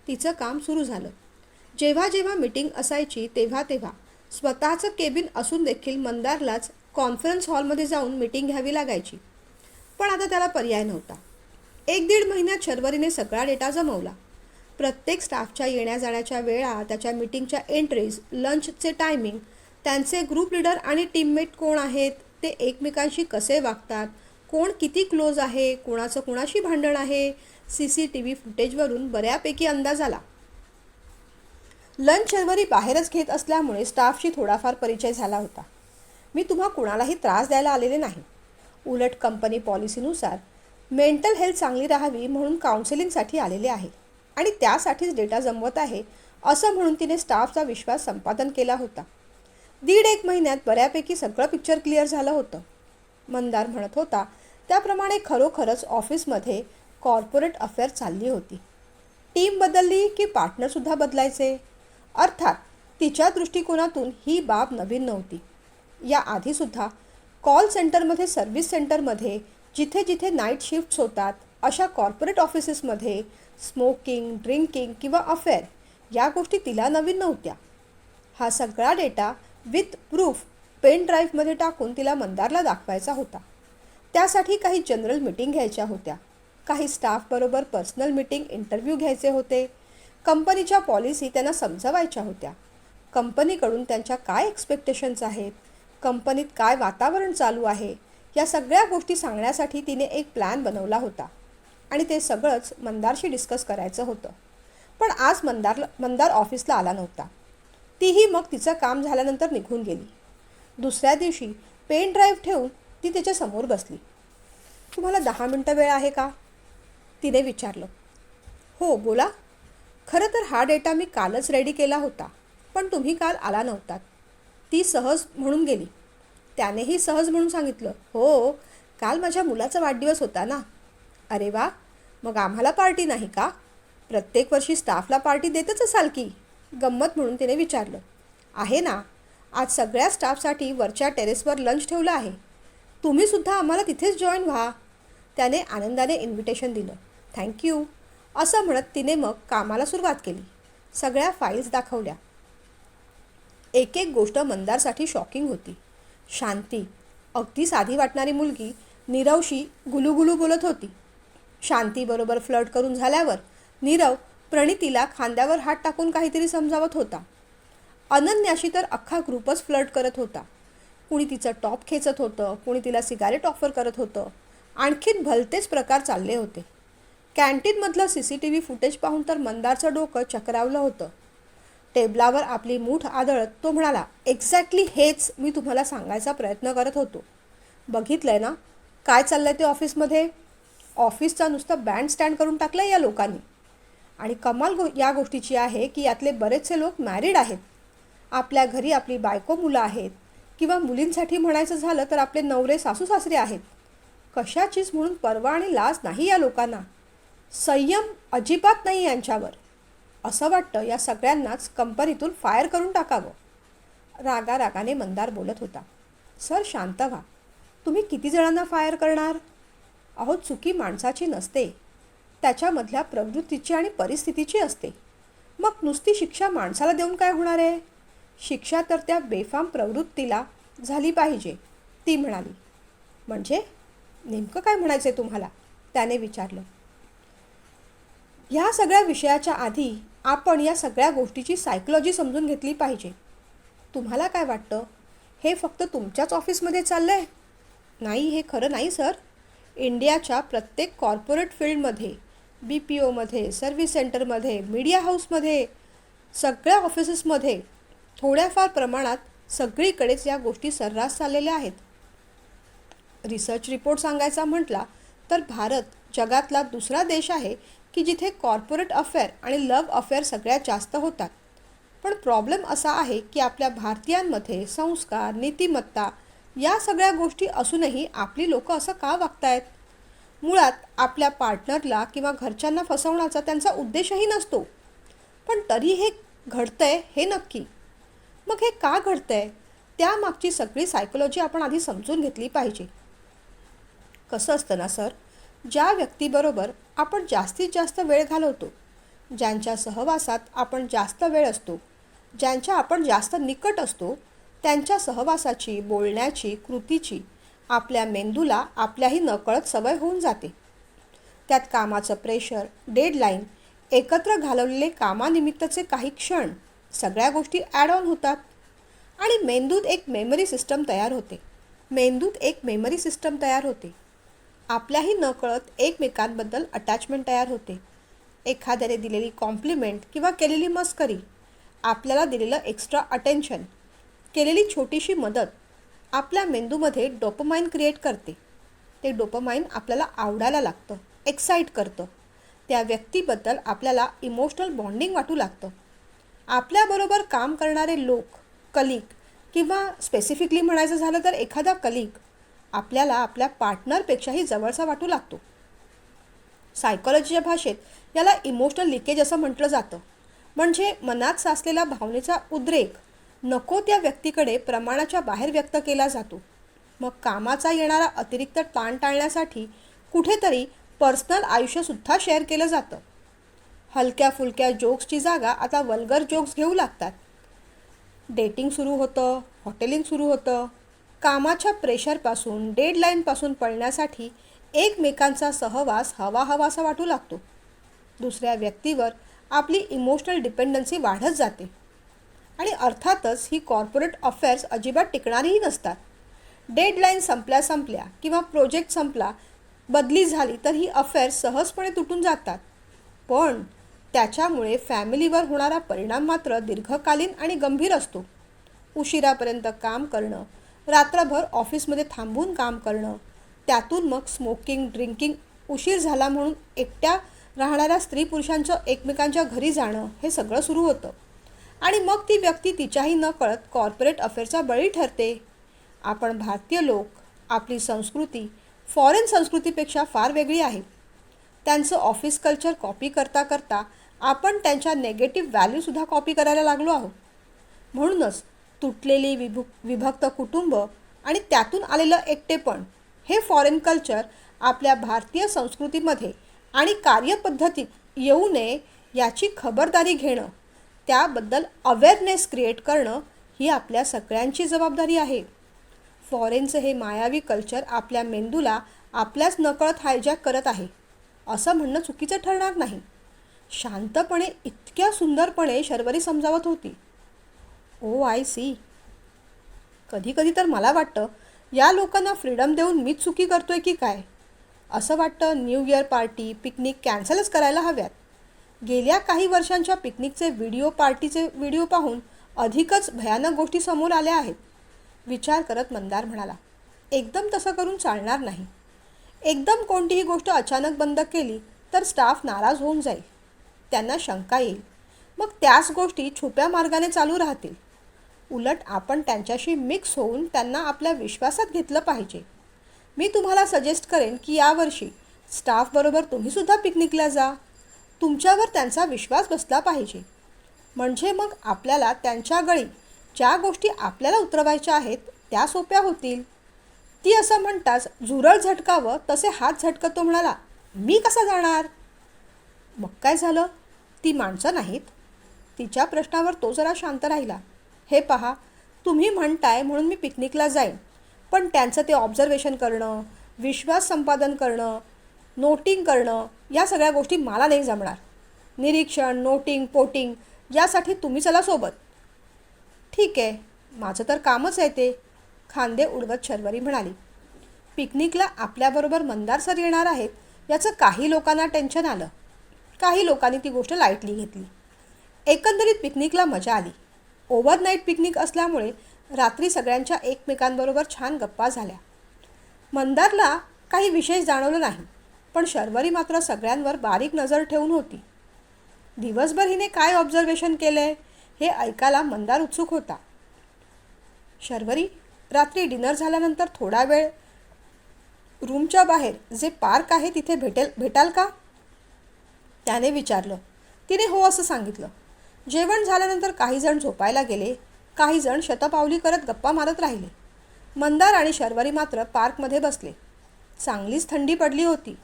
तिचं काम सुरू झालं. जेव्हा जेव्हा मीटिंग असायची तेव्हा तेव्हा स्वतःचं केबिन असून देखील मंदारलाच कॉन्फरन्स हॉलमध्ये जाऊन मीटिंग घ्यावी लागायची. पण आता त्याला पर्याय नव्हता. 1-1.5 महिन्यात शर्वरीने सगळा डेटा जमवला. प्रत्येक स्टाफच्या येण्या जाण्याच्या वेळा, त्याच्या मीटिंगच्या एंट्रीज, लंचचे टायमिंग, त्यांचे ग्रुप लीडर आणि टीममेट कोण आहेत, ते एकमेकांशी कसे वागतात, कोण किती क्लोज आहे, कोणाचं कोणाशी भांडण आहे, CCTV फुटेजवरून बऱ्यापैकी अंदाज आला. लंच शर्वरी बाहेरच घेत असल्यामुळे स्टाफशी थोडाफार परिचय झाला होता. मी तुम्हा कुणालाही त्रास द्यायला आलेले नाही. उलट कंपनी पॉलिसीनुसार मेंटल हेल्थ चांगली राहावी म्हणून काउन्सिलिंगसाठी आलेले आहे आणि त्यासाठीच डेटा जमवत आहे, असं म्हणून तिने स्टाफचा विश्वास संपादन केला होता. 1.5 महिन्यात बऱ्यापैकी सगळं पिक्चर क्लिअर झालं होतं. मंदार म्हणत होता त्याप्रमाणे खरोखरच ऑफिसमध्ये कॉर्पोरेट अफेअर चालली होती. टीम बदलली की पार्टनरसुद्धा बदलायचे. अर्थात तिच्या दृष्टिकोनातून ही बाब नवीन नव्हती. या आधीसुद्धा कॉल सेंटरमध्ये, सर्व्हिस सेंटरमध्ये, जिथे जिथे नाईट शिफ्ट्स होतात अशा कॉर्पोरेट ऑफिसेसमध्ये स्मोकिंग, ड्रिंकिंग किंवा अफेअर या गोष्टी तिला नवीन नव्हत्या. हा सगळा डेटा विथ प्रूफ पेन ड्राईव्हमध्ये टाकून तिला मंदारला दाखवायचा होता. त्यासाठी काही जनरल मीटिंग घ्यायच्या होत्या, काही स्टाफबरोबर पर्सनल मीटिंग, इंटरव्ह्यू घ्यायचे होते, कंपनीच्या पॉलिसी त्यांना समजवायच्या होत्या, कंपनीकडून त्यांच्या काय एक्सपेक्टेशन्स आहेत, कंपनीत काय वातावरण चालू आहे, या सगळ्या गोष्टी सांगण्यासाठी तिने एक प्लॅन बनवला होता आणि ते सगळंच मंदारशी डिस्कस करायचं होतं. पण आज मंदार ऑफिसला आला नव्हता. तीही मग तिचं काम झाल्यानंतर निघून गेली. दुसऱ्या दिवशी पेन ड्राईव्ह ठेवून ती त्याच्यासमोर बसली. तुम्हाला 10 मिनटं वेळ आहे का? तिने विचारलं. हो, बोला. खरं तर हा डेटा मी कालच रेडी केला होता, पण तुम्ही काल आला नव्हतात. ती सहज म्हणून गेली. त्यानेही सहज म्हणून सांगितलं. हो, काल माझ्या मुलाचा वाढदिवस होता ना. अरे वा, मग आम्हाला पार्टी नाही का? प्रत्येक वर्षी स्टाफला पार्टी देतच असाल की? गंमत म्हणून तिने विचारलं. आहे ना, आज सगळ्या स्टाफसाठी वरच्या टेरेसवर लंच ठेवलं आहे. तुम्हीसुद्धा आम्हाला तिथेच जॉईन व्हा. त्याने आनंदाने इन्व्हिटेशन दिलं. थँक्यू, असं म्हणत तिने मग कामाला सुरुवात केली. सगळ्या फाईल्स दाखवल्या. एक एक गोष्ट मंदारसाठी शॉकिंग होती. शांती, अगदी साधी वाटणारी मुलगी, नीरवशी गुलूगुलू बोलत होती. शांतीबरोबर फ्लर्ट करून झाल्यावर नीरव प्रणितीला खांद्यावर हात टाकून काहीतरी समजावत होता. अनन्याशी तर अख्खा ग्रुपच फ्लर्ट करत होता. कुणी तिचं टॉप खेचत होतं, कुणी तिला सिगारेट ऑफर करत होतं. आणखीन भलतेच प्रकार चालले होते. कॅन्टीनमधलं CCTV फुटेज पाहून तर मंदारचं डोकं चक्रावलं होतं. टेबलावर आपली मूठ आदळत तो म्हणाला, एक्झॅक्टली हेच मी तुम्हाला सांगायचा प्रयत्न करत होतो. बघितलंय ना काय चाललंय ते ऑफिसमध्ये. ऑफिसचा नुसतं बँड स्टँड करून टाकलंय या लोकांनी. आणि कमाल या गोष्टीची आहे की यातले बरेचसे लोक मॅरिड आहेत. आपल्या घरी आपली बायको मुलं आहेत, किंवा मुलींसाठी म्हणायचं झालं तर आपले नवरे सासू सासरे आहेत. कशाचीच म्हणून पर्वा आणि लाज नाही या लोकांना. संयम अजिबात नाही यांच्यावर. असं वाटतं या सगळ्यांनाच कंपनीतून फायर करून टाकावं. रागारागाने मंदार बोलत होता. सर शांत व्हा. तुम्ही किती जणांना फायर करणार? अहो चुकी माणसाची नसते, त्याच्यामधल्या प्रवृत्तीची आणि परिस्थितीची असते. मग नुसती शिक्षा माणसाला देऊन काय होणार आहे? शिक्षा तर त्या बेफाम प्रवृत्तीला झाली पाहिजे, ती म्हणाली. म्हणजे नेमकं काय म्हणायचं तुम्हाला? त्याने विचारलं. ह्या सगळ्या विषयाच्या आधी आपण या सगळ्या गोष्टीची सायकोलॉजी समजून घेतली पाहिजे. तुम्हाला काय वाटतं, हे फक्त तुमच्याच ऑफिसमध्ये चाललं आहे? नाही, हे खरं नाही सर. इंडियाच्या प्रत्येक कॉर्पोरेट फील्डमध्ये, BPOमध्ये, सर्व्हिस सेंटरमध्ये, मीडिया हाऊसमध्ये, सगळ्या ऑफिसेसमध्ये थोड्याफार प्रमाणात सगळीकडेच या गोष्टी सर्रास चाललेल्या आहेत. रिसर्च रिपोर्ट सांगायचा म्हटला तर भारत जगातला दुसरा देश आहे की जिथे कॉर्पोरेट अफेअर आणि लव्ह अफेअर सगळ्यात जास्त होतात. पण प्रॉब्लेम असा आहे की आपल्या भारतीयांमध्ये संस्कार, नीतिमत्ता या सगळ्या गोष्टी असूनही आपली लोकं असं का वागतायत? मुळात आपल्या पार्टनरला किंवा घरच्यांना फसवण्याचा त्यांचा उद्देशही नसतो. पण तरी हे घडतंय हे नक्की. मग हे का घडतंय? त्यामागची सगळी सायकोलॉजी आपण आधी समजून घेतली पाहिजे. कसं असतं ना सर, ज्या व्यक्तीबरोबर आपण जास्तीत जास्त वेळ घालवतो, ज्यांच्या सहवासात आपण जास्त वेळ असतो, ज्यांच्या आपण जास्त निकट असतो, त्यांच्या सहवासाची, बोलण्याची, कृतीची आपल्या मेंदूला आपल्याही नकळत सवय होऊन जाते. त्यात कामाचं प्रेशर, डेडलाईन, एकत्र घालवलेले कामानिमित्तचे काही क्षण, सगळ्या गोष्टी ॲड ऑन होतात आणि मेंदूत एक मेमरी सिस्टम तयार होते. आपल्याही नकळत एकमेकांबद्दल अटॅचमेंट तयार होते. एखाद्याने दिलेली कॉम्प्लिमेंट किंवा केलेली मस्करी, आपल्याला दिलेलं एक्स्ट्रा अटेन्शन, केलेली छोटीशी मदत आपल्या मेंदूमध्ये डोपामाइन क्रिएट करते. ते डोपामाइन आपल्याला आवडायला लागतं, एक्साईट करतं. त्या व्यक्तीबद्दल आपल्याला इमोशनल बॉन्डिंग वाटू लागतं. आपल्याबरोबर काम करणारे लोक, कलीग, किंवा स्पेसिफिकली म्हणायचं झालं तर एखादा कलीग आपल्याला आपल्या पार्टनरपेक्षाही जवळचा वाटू लागतो. सायकोलॉजीच्या भाषेत याला इमोशनल लिकेज असं म्हटलं जातं. म्हणजे मनात साचलेला भावनेचा उद्रेक नको त्या व्यक्तीकडे प्रमाणाच्या बाहेर व्यक्त केला जातो. मग कामाचा येणारा अतिरिक्त ताण टाळण्यासाठी कुठेतरी पर्सनल आयुष्यसुद्धा शेअर केलं जातं. हलक्या फुलक्या जोक्सची जागा आता वल्गर जोक्स घेऊ लागतात. डेटिंग सुरू होतं, हॉटेलिंग सुरू होतं. कामाच्या प्रेशरपासून, डेडलाईनपासून पळण्यासाठी एकमेकांचा सहवास हवाहवासा वाटू लागतो. दुसऱ्या व्यक्तीवर आपली इमोशनल डिपेंडन्सी वाढत जाते. आणि अर्थातच ही कॉर्पोरेट अफेअर्स अजिबात टिकणारीही नसतात. डेडलाईन संपल्या किंवा प्रोजेक्ट संपला, बदली झाली तर ही अफेअर्स सहजपणे तुटून जातात. पण त्याच्यामुळे फॅमिलीवर होणारा परिणाम मात्र दीर्घकालीन आणि गंभीर असतो. उशिरापर्यंत काम करणं, रात्रभर ऑफिसमध्ये थांबून काम करणं, त्यातून मग स्मोकिंग, ड्रिंकिंग, उशीर झाला म्हणून एकट्या राहणाऱ्या स्त्री पुरुषांचं एकमेकांच्या घरी जाणं, हे सगळं सुरू होतं. आणि मग ती व्यक्ती तिच्याही नकळत कॉर्पोरेट अफेअरचा बळी ठरते. आपण भारतीय लोक, आपली संस्कृती फॉरेन संस्कृतीपेक्षा फार वेगळी आहे. त्यांचं ऑफिस कल्चर कॉपी करता करता आपण त्यांच्या नेगेटिव्ह व्हॅल्यूसुद्धा कॉपी करायला लागलो आहोत. म्हणूनच तुटलेली विभक्त कुटुंब आणि त्यातून आलेलं एकटेपण हे फॉरेन कल्चर आपल्या भारतीय संस्कृतीमध्ये आणि कार्यपद्धतीत येऊ नये याची खबरदारी घेणं, त्याबद्दल अवेअरनेस क्रिएट करणं ही आपल्या सगळ्यांची जबाबदारी आहे. फॉरेनचं हे मायावी कल्चर आपल्या मेंदूला आपल्याच नकळत हायजॅक करत आहे असं म्हणणं चुकीचं ठरणार नाही. शांतपणे इतक्या सुंदरपणे शर्वरी समजावत होती. ओ आय सी. कधी कधी तर मला वाटतं या लोकांना फ्रीडम देऊन मीच चुकी करतोय की काय. असं वाटतं न्यू इयर पार्टी पिकनिक कॅन्सलच करायला हव्यात. गेल्या काही वर्षांच्या पिकनिकचे पार्टीचे व्हिडिओ पाहून अधिकच भयानक गोष्टी समोर आल्या आहेत. विचार करत मंदार म्हणाला, एकदम तसं करून चालणार नाही. एकदम कोणतीही गोष्ट अचानक बंद केली तर स्टाफ नाराज होऊन जाईल. त्यांना शंका येईल. मग त्याच गोष्टी छुप्या मार्गाने चालू राहतील. उलट आपण त्यांच्याशी मिक्स होऊन त्यांना आपल्या विश्वासात घेतलं पाहिजे. मी तुम्हाला सजेस्ट करेन की यावर्षी स्टाफबरोबर तुम्हीसुद्धा पिकनिकला जा. तुमच्यावर त्यांचा विश्वास बसला पाहिजे. म्हणजे मग आपल्याला त्यांच्या गळी ज्या गोष्टी आपल्याला उतरवायच्या आहेत त्या सोप्या होतील. ती असं म्हणताच झुरळ झटकावं तसे हात झटकत तो म्हणाला, मी कसा जाणार? मग काय झालं? ती माणसं नाहीत? तिच्या प्रश्नावर तो जरा शांत राहिला. हे पहा, तुम्ही म्हणताय म्हणून मी पिकनिकला जाईन, पण त्यांचं ते ऑब्झर्वेशन करणं, विश्वास संपादन करणं, नोटिंग करणं या सगळ्या गोष्टी मला नाही जमणार. निरीक्षण, नोटिंग, पोटिंग यासाठी तुम्ही चला सोबत. ठीक आहे, माझं तर कामच आहे ते, खांदे उडवत शर्वरी म्हणाली. पिकनिकला आपल्याबरोबर मंदार सर येणार आहेत याचं काही लोकांना टेन्शन आलं. काही लोकांनी ती गोष्ट लाईटली घेतली. एकंदरीत पिकनिकला मजा आली. ओव्हरनाईट पिकनिक असल्यामुळे रात्री सगळ्यांच्या एकमेकांबरोबर छान गप्पा झाल्या. मंदारला काही विशेष जाणवलं नाही, पण शर्वरी मात्र सगळ्यांवर बारीक नजर ठेवून होती. दिवसभर हिने काय ऑब्झर्वेशन केलंय हे ऐकायला मंदार उत्सुक होता. शर्वरी, रात्री डिनर झाल्यानंतर थोडा वेळ रूमच्या बाहेर जे पार्क आहे तिथे भेटाल का? त्याने विचारलं. तिने हो असं सांगितलं. जेवण झाल्यानंतर काही जण झोपायला गेले, काही जण शतपावली करत गप्पा मारत राहिले. मंदार आणि शर्वरी मात्र पार्कमध्ये बसले. चांगलीच थंडी पडली होती.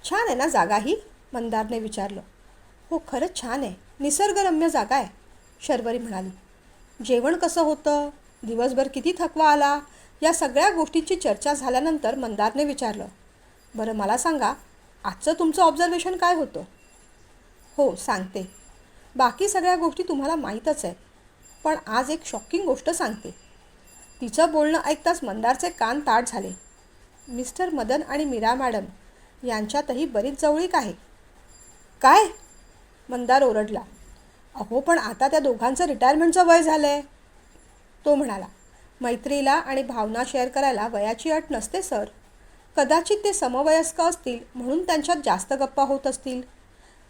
छान आहे ना जागा ही? मंदारने विचारलं. हो, खरंच छान आहे, निसर्गरम्य जागा आहे, शर्वरी म्हणाली. जेवण कसं होतं? दिवसभर किती थकवा आला? या सगळ्या गोष्टींची चर्चा झाल्यानंतर मंदारने विचारलं. बरं मला सांगा, आजचं तुमचं ऑब्झर्वेशन काय होतं? हो सांगते. बाकी सगळ्या गोष्टी तुम्हाला माहीतच आहेत, पण आज एक शॉकिंग गोष्ट सांगते. तिचं बोलणं ऐकताच मंदारचे कान ताठ झाले. मिस्टर मदन आणि मीरा मॅडम यांच्यातही बरीच जवळीक आहे. काय? मंदार ओरडला. अहो, पण आता त्या दोघांचं रिटायरमेंटचं वय झालं आहे, तो म्हणाला. मैत्रीला आणि भावना शेअर करायला वयाची अट नसते सर. कदाचित ते समवयस्क असतील म्हणून त्यांच्यात जास्त गप्पा होत असतील,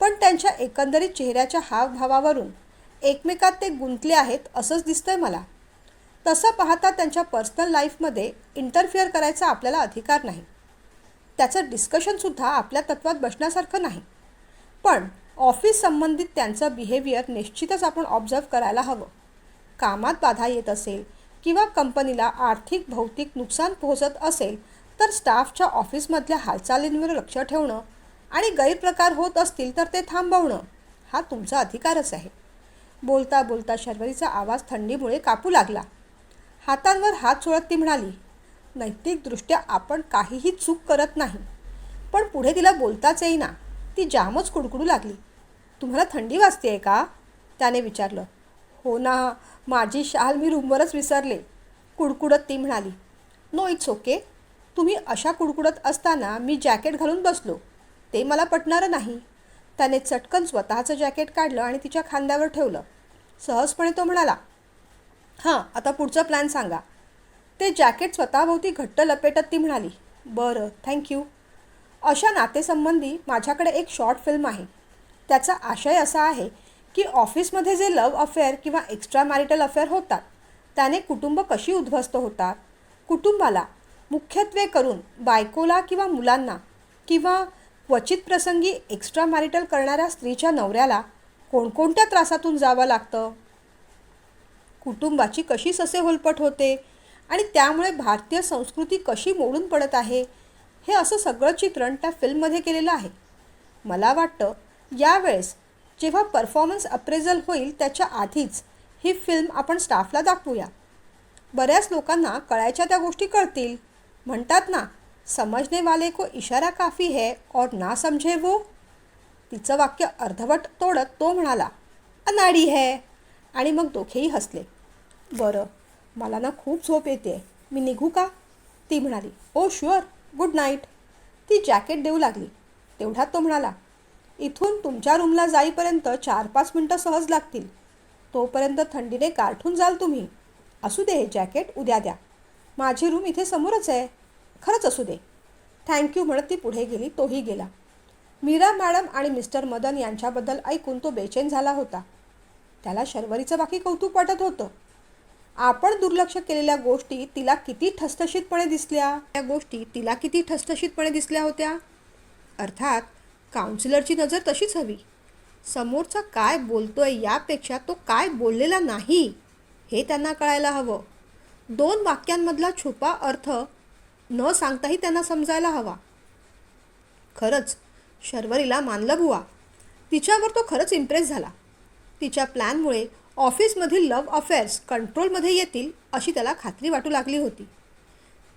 पण त्यांच्या एकंदरीत चेहऱ्याच्या हावभावावरून एकमेकात ते गुंतले आहेत असंच दिसतंय मला. तसं पाहता त्यांच्या पर्सनल लाईफमध्ये इंटरफिअर करायचा आपल्याला अधिकार नाही. त्याचं डिस्कशनसुद्धा आपल्या तत्वात बसण्यासारखं नाही. पण ऑफिस संबंधित त्यांचं बिहेवियर निश्चितच आपण ऑब्झर्व करायला हवं. कामात बाधा येत असेल किंवा कंपनीला आर्थिक भौतिक नुकसान पोहोचत असेल तर स्टाफच्या ऑफिसमधल्या हालचालींवर लक्ष ठेवणं आणि गैरप्रकार होत असतील तर ते थांबवणं हा तुमचा अधिकारच आहे. बोलता बोलता शर्वरीचा आवाज थंडीमुळे कापू लागला. हातांवर हात चोळत ती म्हणाली, नैतिकदृष्ट्या आपण काहीही चूक करत नाही, पण पुढे तिला बोलताच येईना. ती जामच कुडकुडू लागली. तुम्हाला थंडी वाजतेय का? त्याने विचारलं. हो ना, माझी शाल मी रूमवरच विसरले, कुडकुडत ती म्हणाली. No it's okay. तुम्ही अशा कुडकुडत असताना मी जॅकेट घालून बसलो ते मला पटणारं नाही. त्याने चटकन स्वतःचं जॅकेट काढलं आणि तिच्या खांद्यावर ठेवलं. सहजपणे तो म्हणाला, हां, आता पुढचा प्लॅन सांगा. ते जॅकेट स्वतःभोवती घट्ट लपेटत ती म्हणाली. बरं, थँक्यू. अशा नातेसंबंधी माझ्याकडे एक शॉर्ट फिल्म आहे. त्याचा आशय असा आहे की ऑफिसमध्ये जे लव्ह अफेअर किंवा एक्स्ट्रा मॅरिटल अफेअर होतात त्याने कुटुंब कशी उद्ध्वस्त होतात. कुटुंबाला, मुख्यत्वे करून बायकोला किंवा मुलांना किंवा क्वचित प्रसंगी एक्स्ट्रा मॅरिटल करणाऱ्या स्त्रीच्या नवऱ्याला कोणकोणत्या त्रासातून जावं लागतं. कुटुंबाची कशी ससेहोलपट होते आणि त्यामुळे भारतीय संस्कृती कशी मोडून पडत आहे, हे असं सगळं चित्रण त्या फिल्ममध्ये केलेलं आहे. मला वाटतं यावेळेस जेव्हा परफॉर्मन्स अप्रेझल होईल त्याच्या आधीच ही फिल्म आपण स्टाफला दाखवूया. बऱ्याच लोकांना कळायच्या त्या गोष्टी कळतील. म्हणतात ना, समजने वाले को इशारा काफी है और ना समझे वो. तिचं वाक्य अर्धवट तोडत तो म्हणाला, अनाडी है. आणि मग दोघेही हसले. बरं, मला ना खूप झोप येते, मी निघू का? ती म्हणाली. ओ शुअर, गुड नाईट. ती जॅकेट देऊ लागली. तेवढ्यात तो म्हणाला, इथून तुमच्या रूमला जाईपर्यंत 4-5 मिनटं सहज लागतील. तोपर्यंत थंडीने गारठून जाल तुम्ही. असू दे, हे जॅकेट उद्या द्या. माझी रूम इथे समोरच आहे. खरंच असू दे. थँक्यू म्हणत ती पुढे गेली. तोही गेला. मीरा मॅडम आणि मिस्टर मदन यांच्याबद्दल ऐकून तो बेचैन झाला होता. त्याला शर्वरीचं बाकी कौतुक वाटत होतं. आपण दुर्लक्ष केलेल्या गोष्टी तिला किती ठसठशीतपणे दिसल्या. त्या गोष्टी तिला किती ठसठशीतपणे दिसल्या होत्या. अर्थात काउन्सिलरची नजर तशीच हवी. समोरचा काय बोलतोय यापेक्षा तो काय बोललेला नाही हे त्यांना कळायला हवं. 2 वाक्यांमधला छुपा अर्थ न सांगताही त्यांना समजायला हवा. खरंच शर्वरीला मानलं बुवा. तिच्यावर तो खरंच इम्प्रेस झाला. तिच्या प्लॅनमुळे ऑफिसमधील लव्ह अफेअर्स कंट्रोलमध्ये येतील अशी त्याला खात्री वाटू लागली होती.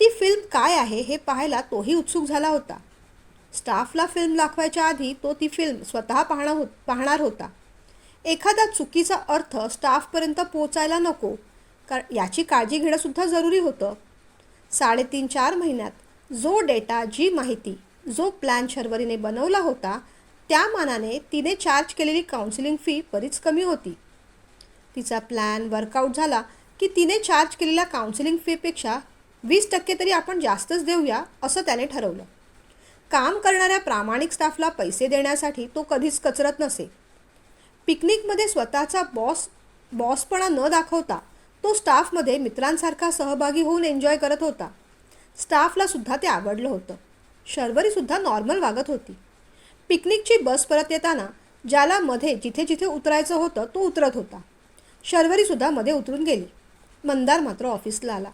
ती फिल्म काय आहे हे पाहायला तोही उत्सुक झाला होता. स्टाफला फिल्म दाखवायच्या आधी तो ती फिल्म स्वतः पाहणार होता. एखादा चुकीचा अर्थ स्टाफपर्यंत पोचायला नको याची काळजी घेणंसुद्धा जरुरी होतं. 3.5-4 महिन्यात जो डेटा, जी माहिती, जो प्लॅन शर्वरीने बनवला होता त्या मानाने तिने चार्ज केलेली काउन्सिलिंग फी बरीच कमी होती. तिचा प्लॅन वर्कआउट झाला की तिने चार्ज केलेल्या काउन्सिलिंग फीपेक्षा 20% तरी आपण जास्तच देऊया असं त्याने ठरवलं. काम करणाऱ्या प्रामाणिक स्टाफला पैसे देण्यासाठी तो कधीच कचरत नसे. पिकनिकमध्ये स्वतःचा बॉसपणा न दाखवता तो स्टाफमध्ये मित्रांसारखा सहभागी होऊन एन्जॉय करत होता. स्टाफला सुद्धा ते आवडलं होतं. शर्वरीसुद्धा नॉर्मल वागत होती. पिकनिकची बस परत येताना ज्याला मध्ये जिथे जिथे उतरायचं होतं तो उतरत होता. शर्वरीसुद्धा मध्ये उतरून गेली. मंदार मात्र ऑफिसला आला.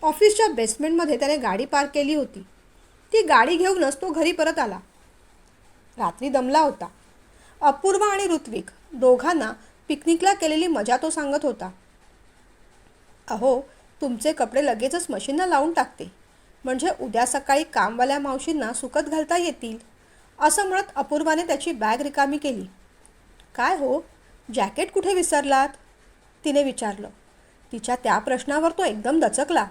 ऑफिसच्या बेसमेंटमध्ये त्याने गाडी पार्क केली होती. ती गाडी घेऊनच तो घरी परत आला. रात्री दमला होता. अपूर्वा आणि ऋत्विक दोघांना पिकनिकला केलेली मजा तो सांगत होता. अहो, तुमचे कपडे लगेचच मशीनला लावून टाकते, म्हणजे उद्या सकाळी कामवाल्या मावशींना सुकत घालता येतील, असं म्हणत अपूर्वाने त्याची बॅग रिकामी केली. काय हो, जॅकेट कुठे विसरलात? तिने विचारलं. तिच्या त्या प्रश्नावर तो एकदम दचकला.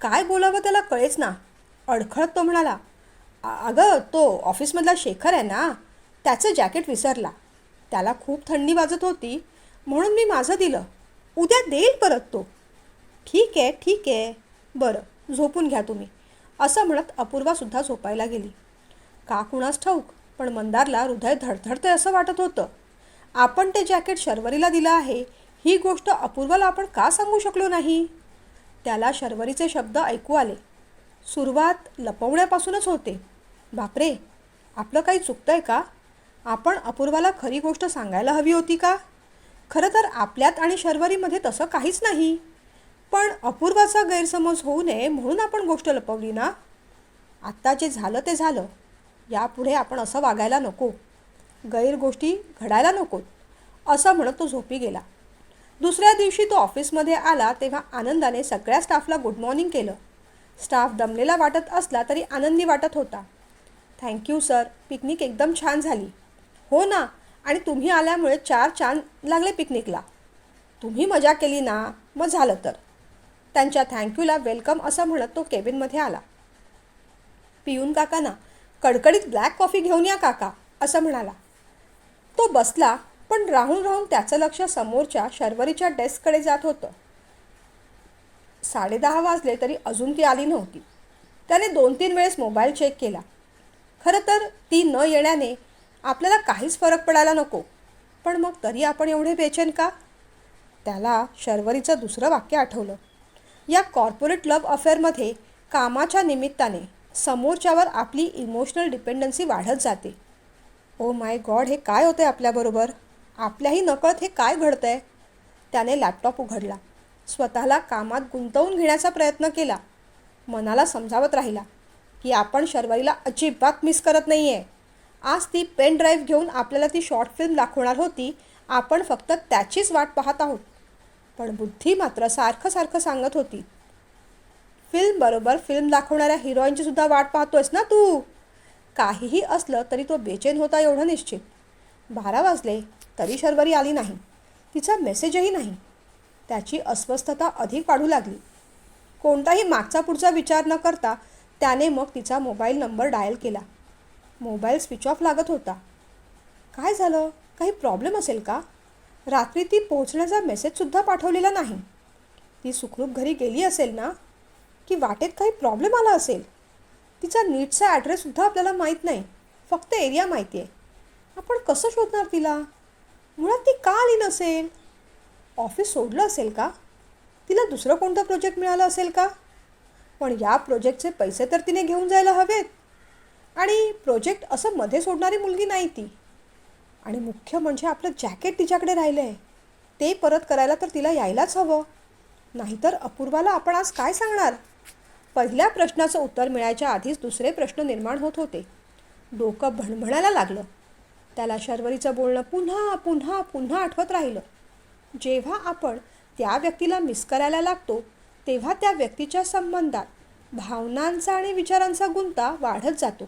काय बोलावं त्याला कळेच ना. अडखळत तो म्हणाला, अगं तो ऑफिसमधला शेखर आहे ना, त्याचं जॅकेट विसरला. त्याला खूप थंडी वाजत होती म्हणून मी माझं दिलं. उद्या देईल परत तो. ठीक आहे, बरं झोपून घ्या तुम्ही, असं म्हणत अपूर्वासुद्धा झोपायला गेली. का कुणास ठाऊक, पण मंदारला हृदय धडधडते असं वाटत होतं. आपण ते जॅकेट शर्वरीला दिलं आहे ही गोष्ट अपूर्वाला आपण का सांगू शकलो नाही. त्याला शर्वरीचे शब्द ऐकू आले. सुरुवात लपवण्यापासूनच होते. बापरे, आपलं काही चुकतंय का? आपण अपूर्वाला खरी गोष्ट सांगायला हवी होती का? खरं तर आपल्यात आणि शर्वरीमध्ये तसं काहीच नाही, पण अपूर्वाचा गैरसमज होऊ नये म्हणून आपण गोष्ट लपवली ना. आत्ता जे झालं ते झालं. यापुढे आपण असं वागायला नको, गैर गोष्टी घडायला नकोत, असं म्हणत तो झोपी गेला. दुसऱ्या दिवशी तो ऑफिसमध्ये आला तेव्हा आनंदाने सगळ्या स्टाफला गुड मॉर्निंग केलं. स्टाफ दमलेला वाटत असला तरी आनंदी वाटत होता. थँक्यू सर, पिकनिक एकदम छान झाली. हो ना, आणि तुम्ही आल्यामुळे 4 चांद लागले पिकनिकला. तुम्ही मजा केली ना, मग झालं तर. त्यांच्या थँक्यूला वेलकम असं म्हणत तो केबिनमध्ये आला. पिऊन काकांना कडकडीत ब्लॅक कॉफी घेऊन या काका, असं म्हणाला. तो बसला, पण राहून राहून त्याचं लक्ष समोरच्या शर्वरीच्या डेस्ककडे जात होतं. 10:30 वाजले तरी अजून ती आली नव्हती. त्याने 2-3 वेळेस मोबाईल चेक केला. खरं तर ती न येण्याने आपल्याला काहीच फरक पडायला नको, पण मग तरी आपण एवढे बेचैन का? त्याला शर्वरीचं दुसरं वाक्य आठवलं. या कॉर्पोरेट लव्ह अफेअरमध्ये कामाच्या निमित्ताने समोरच्यावर आपली इमोशनल डिपेंडन्सी वाढत जाते. ओ माय गॉड, हे काय होतं आहे आपल्याबरोबर? आपल्याही नकळत हे काय घडतं आहे? त्याने लॅपटॉप उघडला. स्वतःला कामात गुंतवून घेण्याचा प्रयत्न केला. मनाला समजावत राहिला की आपण शर्वरीला अजिबात मिस करत नाही आहे. आज ती पेन ड्राईव्ह घेऊन आपल्याला ती शॉर्ट फिल्म दाखवणार होती. आपण फक्त त्याचीच वाट पाहत आहोत. पण बुद्धी मात्र सारखं सांगत होती, फिल्मबरोबर फिल्म दाखवणाऱ्या हिरोईनची सुद्धा वाट पाहतोयस ना तू. काहीही असलं तरी तो बेचैन होता एवढं निश्चित. 12 वाजले तरी शर्वरी आली नाही. तिचा मेसेजही नाही. त्याची अस्वस्थता अधिक वाढू लागली. कोणताही मागचा पुढचा विचार न करता त्याने मग तिचा मोबाईल नंबर डायल केला. मोबाईल स्विच ऑफ लागत होता. काय झालं? काही प्रॉब्लेम असेल का? रात्री ती पोहोचण्याचा मेसेजसुद्धा पाठवलेला नाही. ती सुखरूप घरी गेली असेल ना? की वाटेत काही प्रॉब्लेम आला असेल? तिचा नीटचा ॲड्रेससुद्धा आपल्याला माहीत नाही, फक्त एरिया माहिती आहे. आपण कसं शोधणार तिला? मुळात ती का आली नसेल? ऑफिस सोडलं असेल का? तिला दुसरं कोणतं प्रोजेक्ट मिळालं असेल का? पण या प्रोजेक्टचे पैसे तर तिने घेऊन जायला हवेत. आणि प्रोजेक्ट असं मध्ये सोडणारी मुलगी नाही ती. आणि मुख्य म्हणजे आपलं जॅकेट तिच्याकडे राहिलं आहे. ते परत करायला तर तिला यायलाच हवं. नाहीतर अपूर्वाला आपण आज काय सांगणार? पहिल्या प्रश्नाचं उत्तर मिळायच्या आधीच दुसरे प्रश्न निर्माण होत होते. डोकं भणभणायला लागलं. त्याला शर्वरीचं बोलणं पुन्हा पुन्हा पुन्हा आठवत राहिलं. जेव्हा आपण त्या व्यक्तीला मिस करायला लागतो तेव्हा त्या व्यक्तीच्या संबंधात भावनांचा आणि विचारांचा गुंता वाढत जातो.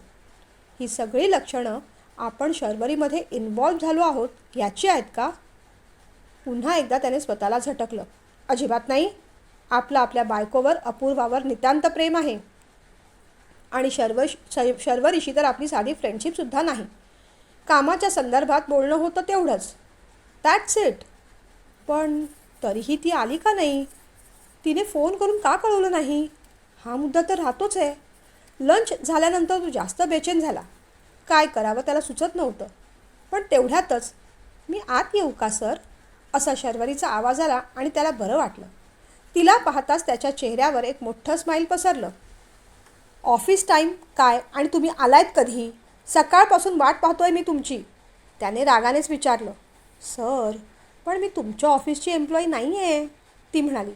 ही सगळी लक्षणं आपण शर्वरीमध्ये इन्व्हॉल्व झालो आहोत याची आहेत का? पुन्हा एकदा त्याने स्वतःला झटकलं. अजिबात नाही. आपलं आपल्या बायकोवर अपूर्वावर नितांत प्रेम आहे. आणि शर्वरीशी तर आपली साधी फ्रेंडशिपसुद्धा नाही. कामाच्या संदर्भात बोलणं होतं तेवढंच. That's it. पण तरीही ती आली का नाही? तिने फोन करून का कळवलं नाही? हा मुद्दा तर राहतोच आहे. लंच झाल्यानंतर तो जास्त बेचैन झाला. काय करावं त्याला सुचत नव्हतं. पण तेवढ्यातच, मी आत येऊ का सर? असा शर्वरीचा आवाज आला आणि त्याला बरं वाटलं. तिला पाहताच त्याच्या चेहऱ्यावर एक मोठं स्माईल पसरलं. ऑफिस टाईम काय आणि तुम्ही आलायत कधी? सकाळपासून वाट पाहतोय मी तुमची, त्याने रागानेच विचारलं. सर, पण मी तुमच्या ऑफिसची एम्प्लॉई नाही आहे, ती म्हणाली.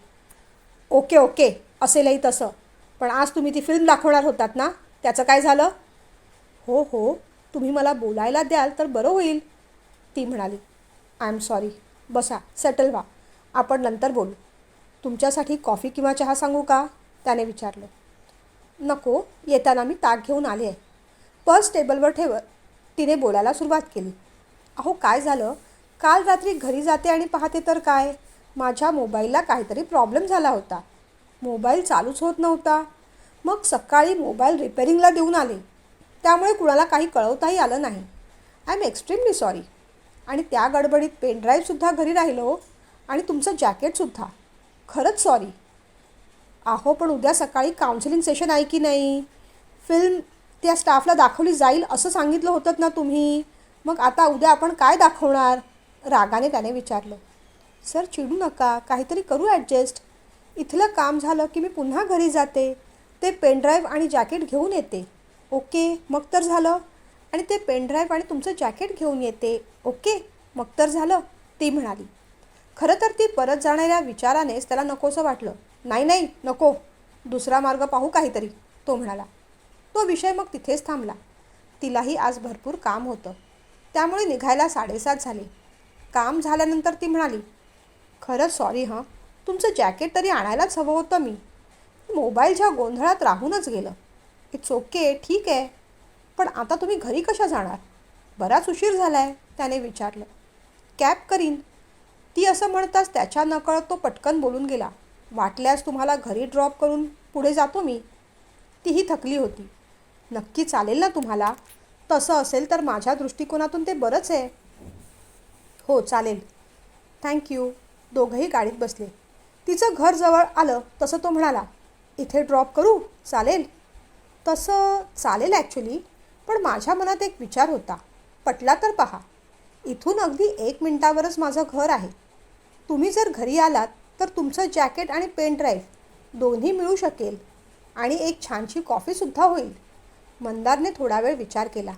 ओके ओके, असेलही तसं. पण आज तुम्ही ती फिल्म दाखवणार होतात ना, त्याचं काय झालं? हो हो, तुम्ही मला बोलायला द्याल तर बरं होईल, ती म्हणाली. I am sorry. बसा, सेटल व्हा. आपण नंतर बोलू. तुमच्यासाठी कॉफी किंवा चहा सांगू का? त्याने विचारलं. नको, येताना मी ताक घेऊन आले आहे. पर्स टेबलवर ठेवत तिने बोलायला सुरुवात केली. अहो काय झालं? काल रात्री घरी जाते आणि पाहते तर काय, माझ्या मोबाईलला काहीतरी प्रॉब्लेम झाला होता. मोबाईल चालूच होत नव्हता. मग सकाळी मोबाईल रिपेरिंगला देऊन आले. त्यामुळे कुणाला काही कळवताही आलं नाही. I am extremely sorry. आणि त्या गडबडीत पेनड्राईव्हसुद्धा घरी राहिलं हो, आणि तुमचं जॅकेटसुद्धा. खरंच सॉरी. अहो पण उद्या सकाळी काउन्सिलिंग सेशन आहे की नाही? फिल्म त्या स्टाफला दाखवली जाईल असं सांगितलं होतं ना तुम्ही. मग आता उद्या आपण काय दाखवणार? रागाने त्याने विचारलं. सर चिडू नका, काहीतरी करू ॲडजस्ट. इथलं काम झालं की मी पुन्हा घरी जाते, ते पेनड्राईव्ह आणि जॅकेट घेऊन येते. ओके, मग तर झालं. आणि ते पेनड्राईव्ह आणि तुमचं जॅकेट घेऊन येते. ओके, मग तर झालं, ती म्हणाली. खरं तर ती परत जाणाऱ्या विचारानेच त्याला नकोसं वाटलं. नाही नाही, नको, दुसरा मार्ग पाहू काहीतरी, तो म्हणाला. तो विषय मग तिथेच थांबला. तिलाही आज भरपूर काम होतं, त्यामुळे निघायला 7:30 झाले. काम झाल्यानंतर ती म्हणाली. खरंच सॉरी हं, तुमचं जॅकेट तरी आणायलाच हवं होतं मी. मोबाईलच्या गोंधळात राहूनच गेलं. इट्स ओके, ठीक आहे. पण आता तुम्ही घरी कशा जाणार? बराच उशीर झाला आहे, त्याने विचारलं. कॅब करीन. ती असं म्हणताच त्याच्या नकळत तो पटकन बोलून गेला. वाटल्यास तुम्हाला घरी ड्रॉप करून पुढे जातो मी. तीही थकली होती. नक्की चालेल ना तुम्हाला? तसं असेल तर माझ्या दृष्टिकोनातून ते बरंच आहे. हो चालेल, थँक्यू. दोघंही गाडीत बसले. तिचं घर जवळ आलं तसं तो म्हणाला. इथे ड्रॉप करू? चालेल? तसं चालेल ॲक्च्युली, पण माझ्या मनात एक विचार होता. पटला तर पहा. इथून अगदी 1 मिनिटावरच माझं घर आहे. तुम्ही जर घरी आलात तर तुमचं जॅकेट आणि पेनड्राईव्ह दोन्ही मिळू शकेल, आणि एक छानशी कॉफीसुद्धा होईल. मंदारने थोडा वेळ विचार केला.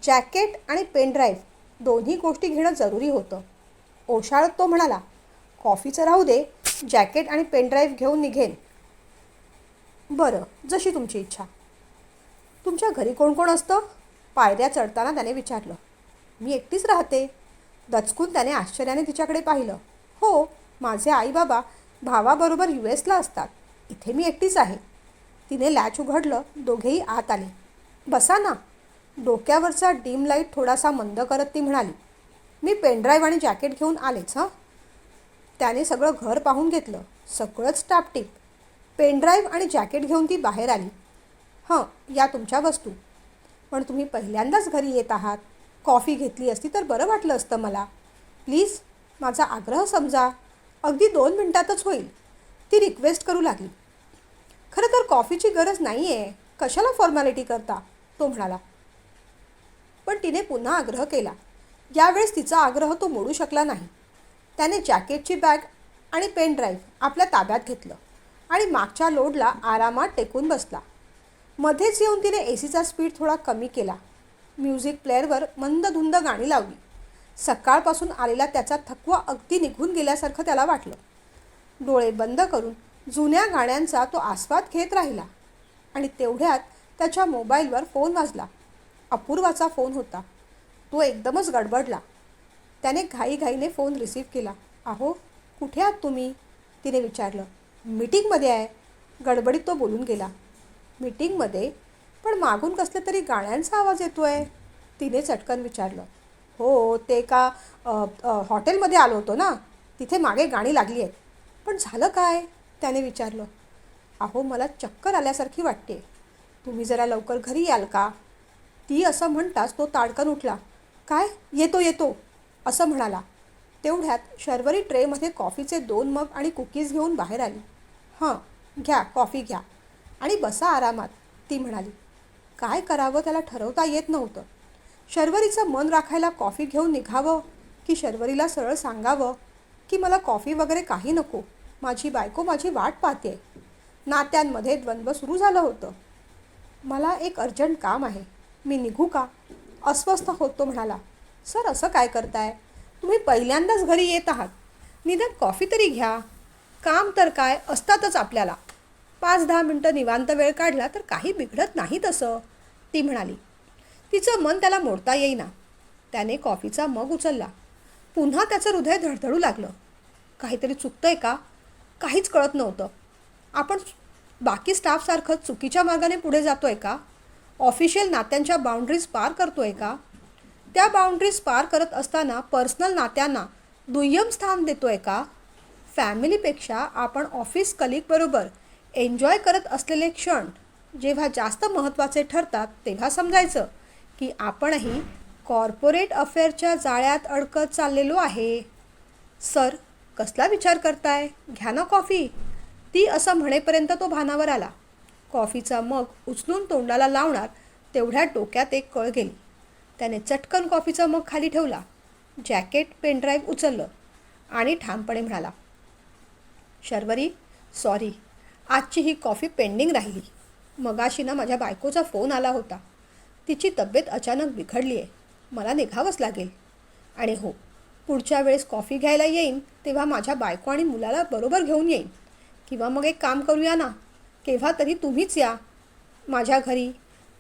जॅकेट आणि पेनड्राईव्ह दोन्ही गोष्टी घेणं जरुरी होतं. ओशाळत तो म्हणाला. कॉफीचं राहू दे, जॅकेट आणि पेनड्राईव्ह घेऊन निघेन. बरं, जशी तुमची इच्छा. तुमच्या घरी कोण कोण असतं? पायऱ्या चढताना त्याने विचारलं. मी एकटीच राहते. दचकून त्याने आश्चर्याने तिच्याकडे पाहिलं. हो, माझे आई बाबा भावाबरोबर US ला असतात. इथे मी एकटीच आहे. तिने लॅच उघडलं. दोघेही आत आले. बसा ना. डोक्यावरचा डीम लाईट थोडासा मंद करत ती म्हणाली. मी पेनड्राईव्ह आणि जॅकेट घेऊन आलेच हं. त्याने सगळं घर पाहून घेतलं. सगळंच टापटीप. पेनड्राईव्ह आणि जॅकेट घेऊन ती बाहेर आली. हं, या तुमच्या वस्तू. पण तुम्ही पहिल्यांदाच घरी येत आहात. कॉफी घेतली असती तर बरं वाटलं असतं मला. प्लीज, माझा आग्रह समजा. अगदी 2 मिनिटातच होईल. ती रिक्वेस्ट करू लागली. खरं तर कॉफीची गरज नाही आहे. कशाला फॉर्मॅलिटी करता, तो म्हणाला. पण तिने पुन्हा आग्रह केला. यावेळेस तिचा आग्रह तो मोडू शकला नाही. त्याने जॅकेटची बॅग आणि पेन ड्राईव्ह आपल्या ताब्यात घेतलं आणि मागच्या लोडला आरामात टेकून बसला. मध्येच येऊन तिने एसीचा स्पीड थोडा कमी केला. म्युझिक प्लेअरवर मंदधुंद गाणी लावली. सकाळपासून आलेला त्याचा थकवा अगदी निघून गेल्यासारखं त्याला वाटलं. डोळे बंद करून जुन्या गाण्यांचा तो आस्वाद घेत राहिला आणि तेवढ्यात त्याच्या मोबाईलवर फोन वाजला. अपूर्वाचा फोन होता. तो एकदमच गडबडला. त्याने घाईघाईने फोन रिसीव्ह केला. अहो, कुठे आहात तुम्ही, तिने विचारलं. मीटिंगमध्ये आहे, गडबडीत तो बोलून गेला. मीटिंगमध्ये? पण मागून कसल्या तरी गाण्यांचा आवाज येतोय, तिने चटकन विचारलं. हो, ते का हॉटेलमध्ये आलो होतो ना, तिथे मागे गाणी लागली आहेत. पण झालं काय, त्याने विचारलं. अहो, मला चक्कर आल्यासारखी वाटते. तुम्ही जरा लवकर घरी याल का, ती असं म्हणताच तो ताडकन उठला. काय, येतो येतो, असं म्हणाला. तेवढ्यात शर्वरी ट्रेमध्ये कॉफीचे 2 मग आणि कुकीज घेऊन बाहेर आली. हां, घ्या, कॉफी घ्या आणि बसा आरामात, ती म्हणाली. काय करावं त्याला ठरवता येत नव्हतं. शर्वरीचं मन राखायला कॉफी घेऊन निघावं की शर्वरीला सरळ सांगावं की मला कॉफी वगैरे काही नको, माझी बायको माझी वाट पाहते. नात्यांमध्ये द्वंद्व सुरू झालं होतं. मला एक अर्जंट काम आहे, मी निघू का, अस्वस्थ होत तो म्हणाला. सर, असं काय करताय, तुम्ही पहिल्यांदाच घरी येत आहात. निदान कॉफी तरी घ्या. काम तर काय असतातच आपल्याला. 5-10 मिनटं निवांत वेळ काढला तर काही बिघडत नाही तसं, ती म्हणाली. तिचं मन त्याला मोडता येईना. त्याने कॉफीचा मग उचलला. पुन्हा त्याचं हृदय धडधडू लागलं. काहीतरी चुकतंय का, काहीच कळत नव्हतं. आपण बाकी स्टाफसारखंच चुकीच्या मार्गाने पुढे जातोय का, ऑफिशियल नात्यांच्या बाउंड्रीज पार करतोय का, त्या बाउंड्रीज पार करत असताना पर्सनल नात्यांना दुय्यम स्थान देतोय का. फॅमिलीपेक्षा आपण ऑफिस कलिगबरोबर एन्जॉय करत असलेले क्षण जेव्हा जास्त महत्त्वाचे ठरतात तेव्हा समजायचं की आपणही कॉर्पोरेट अफेअरच्या जाळ्यात अडकत चाललेलो आहे. सर, कसला विचार करताय, घ्या ना कॉफी, ती असं म्हणेपर्यंत तो भानावर आला. कॉफीचा मग उचलून तोंडाला लावणार तेवढ्या डोक्यात एक कळ गेली. त्याने चटकन कॉफीचा मग खाली ठेवला, जॅकेट पेनड्राईव्ह उचललं आणि ठामपणे म्हणाला. शर्वरी, सॉरी, आजची ही कॉफी पेंडिंग राहिली. मगाशी ना माझ्या बायकोचा फोन आला होता. तिची तब्येत अचानक बिघडली आहे, मला निघावंच लागेल. आणि हो, पुढच्या वेळेस कॉफी घ्यायला येईन तेव्हा माझ्या बायको आणि मुलाला बरोबर घेऊन येईन. किंवा मग एक काम करूया ना, केव्हा तरी तुम्हीच या माझ्या घरी,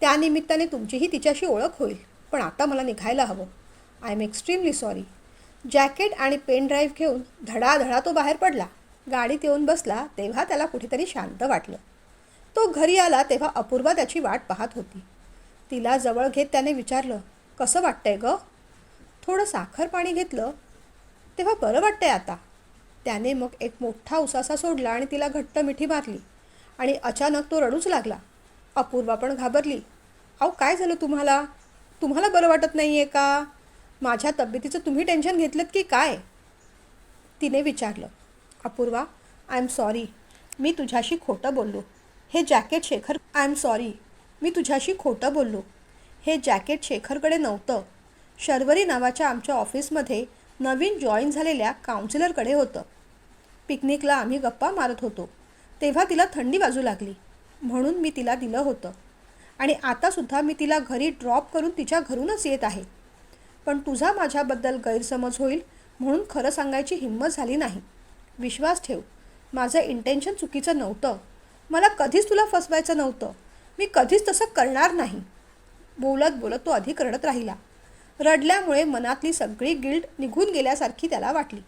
त्यानिमित्ताने तुमचीही तिच्याशी ओळख होईल. पण आता मला निघायला हवं. I am extremely sorry. Jacket आणि पेन ड्राईव्ह घेऊन धडाधडा तो बाहेर पडला. गाडीत येऊन बसला तेव्हा त्याला कुठेतरी शांत वाटलं. तो घरी आला तेव्हा अपूर्वा त्याची वाट पाहत होती. तिला जवळ घेत त्याने विचारलं, कसं वाटतंय गं. थोडं साखर पाणी घेतलं तेव्हा बरं वाटतंय आता. त्याने मग एक मोठा उसासा सोडला आणि तिला घट्ट मिठी मारली आणि अचानक तो रडूच लागला. अपूर्वा पण घाबरली. अहो, काय झालं तुम्हाला, तुम्हाला बरं वाटत नाही आहे का, माझ्या तब्येतीचं तुम्ही टेन्शन घेतलं की काय, तिने विचारलं. अपूर्वा, आय एम सॉरी, मी तुझ्याशी खोटं बोललो. हे jacket Shekhar I am sorry, मी तुझ्याशी खोटं बोललो. हे जॅकेट शेखरकडे नव्हतं. शर्वरी नावाच्या आमच्या ऑफिसमध्ये नवीन जॉईन झालेल्या काउन्सिलरकडे होतं. पिकनिकला आम्ही गप्पा मारत होतो तेव्हा तिला थंडी वाजू लागली म्हणून मी तिला दिलं होतं. आणि आतासुद्धा मी तिला घरी ड्रॉप करून तिच्या घरूनच येत आहे. पण तुझा माझ्याबद्दल गैरसमज होईल म्हणून खरं सांगायची हिंमत झाली नाही. विश्वास ठेव, माझं इंटेन्शन चुकीचं नव्हतं. मला कधीच तुला फसवायचं नव्हतं. मी कधीच तसं करणार नाही. बोलत बोलत तो अधिक रडत राहिला. रडल्यामुळे मनातली सगळी गिल्ट निघून गेल्यासारखी त्याला वाटली.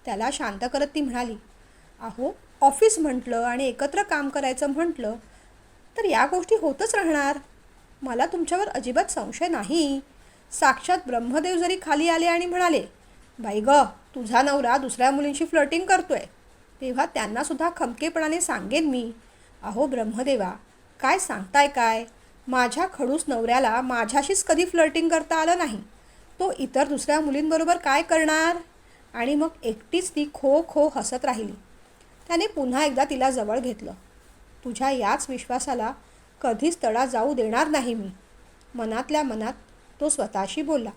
त्याला शांत करत ती म्हणाली, अहो, ऑफिस म्हटलं आणि एकत्र काम करायचं म्हटलं तर या गोष्टी होतच राहणार. मला तुमच्यावर अजिबात संशय नाही. साक्षात ब्रह्मदेव जरी खाली आले आणि म्हणाले, बाई ग, तुझा नवरा दुसऱ्या मुलींशी फ्लर्टिंग करतोय, तेव्हा त्यांनासुद्धा खमकेपणाने सांगेन मी, अहो ब्रह्मदेवा, काय सांगताय काय? माझ्या खडूस नवऱ्याला माझ्याशीच कधी फ्लर्टिंग करता आलं नाही. तो इतर दुसऱ्या मुलींबरोबर काय करणार? आणि मग एकटीच ती खो खो हसत राहिली. त्याने पुन्हा एकदा तिला जवळ घेतलं. तुझ्या याच विश्वासाला कधीच तडा जाऊ देणार नाही मी, मनातल्या मनात तो स्वतःशी बोलला.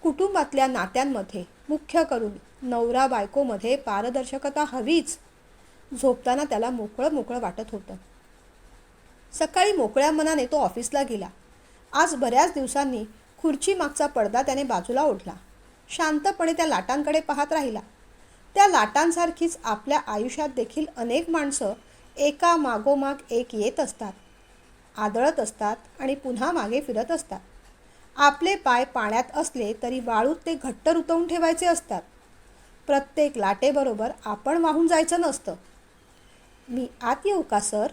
कुटुंबातल्या नात्यांमध्ये, मुख्य करून नवरा बायकोमध्ये पारदर्शकता हवीच. झोपताना त्याला मोकळं मोकळं वाटत होतं. सकाळी मोकळ्या मनाने तो ऑफिसला गेला. आज बऱ्याच दिवसांनी खुर्ची मागचा पडदा त्याने बाजूला ओढला. शांतपणे त्या लाटांकडे पाहत राहिला. त्या लाटांसारखीच आपल्या आयुष्यात देखील अनेक माणसं एका मागोमाग एक येत असतात, आदळत असतात आणि पुन्हा मागे फिरत असतात. आपले पाय पाण्यात असले तरी वाळूत ते घट्ट रुतवून ठेवायचे असतात. प्रत्येक लाटेबरोबर आपण वाहून जायचं नसतं. मी आत येऊ का सर?